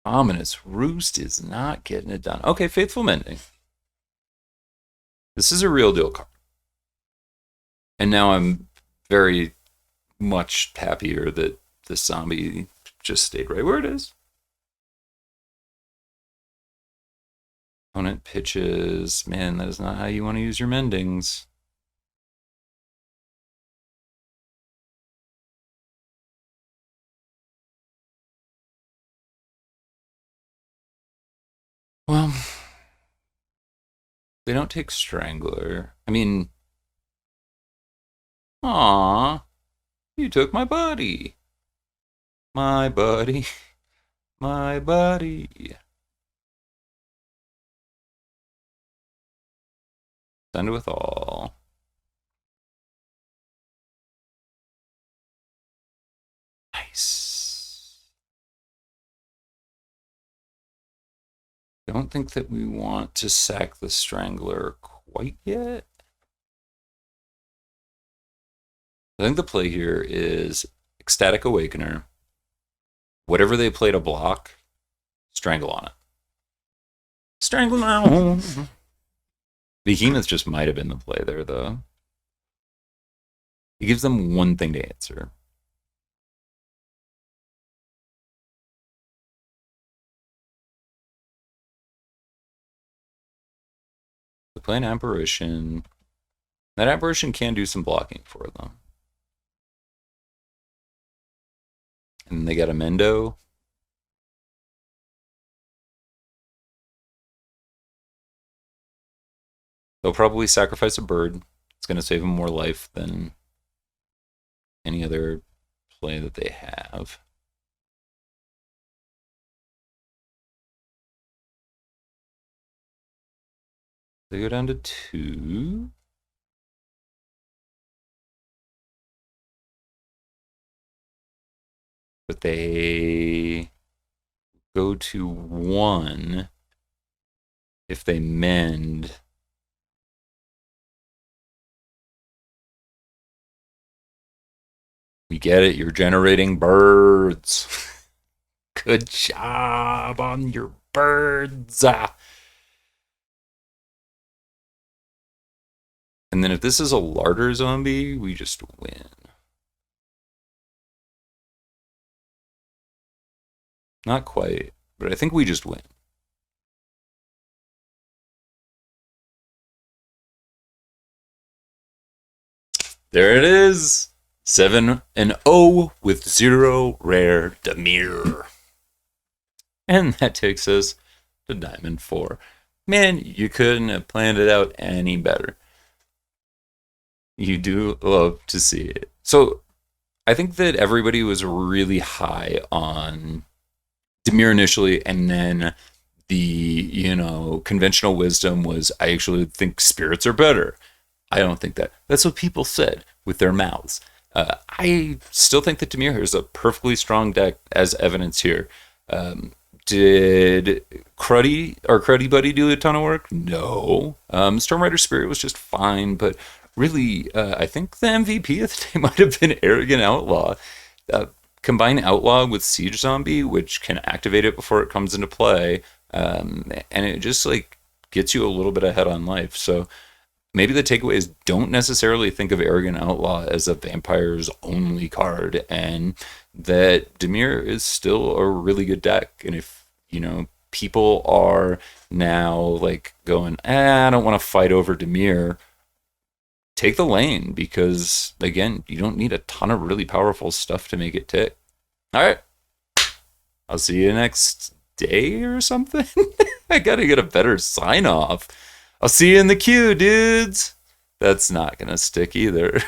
Ominous Roost is not getting it done. Okay, Faithful Mending. This is a real deal card. And now I'm very much happier that this zombie just stayed right where it is. Opponent pitches. Man, that is not how you want to use your mendings. Well, they don't take Strangler. I mean, aw, you took my buddy. My buddy. My buddy. Send with all. Nice. Don't think that we want to sack the Strangler quite yet. I think the play here is Ecstatic Awakener. Whatever they play to block, strangle on it. Strangle now. Behemoth just might have been the play there, though. It gives them one thing to answer. They play an Apparition. That Apparition can do some blocking for them. And they got a Mendo. They'll probably sacrifice a bird. It's going to save them more life than any other play that they have. They go down to 2. But they go to 1 if they mend. We get it. You're generating birds. Good job on your birds. And then if this is a larder zombie, we just win. Not quite, but I think we just win. There it is. 7-0 with 0 rare Dimir. And that takes us to Diamond 4. Man, you couldn't have planned it out any better. You do love to see it. So I think that everybody was really high on Dimir initially, and then the, conventional wisdom was I actually think spirits are better. I don't think that. That's what people said with their mouths. I still think that Dimir is a perfectly strong deck, as evidence here. Did Cruddy Buddy do a ton of work? No. Stormrider Spirit was just fine, but really, I think the MVP of the day might have been Arrogant Outlaw. Combine Outlaw with Siege Zombie, which can activate it before it comes into play, and it just like gets you a little bit ahead on life. So maybe the takeaway is don't necessarily think of Arrogant Outlaw as a vampires only card, and that Dimir is still a really good deck. And if people are now like going, I don't want to fight over Dimir, take the lane, because again, you don't need a ton of really powerful stuff to make it tick. All right, I'll see you next day or something. I gotta get a better sign off. I'll see you in the queue, dudes. That's not gonna stick either.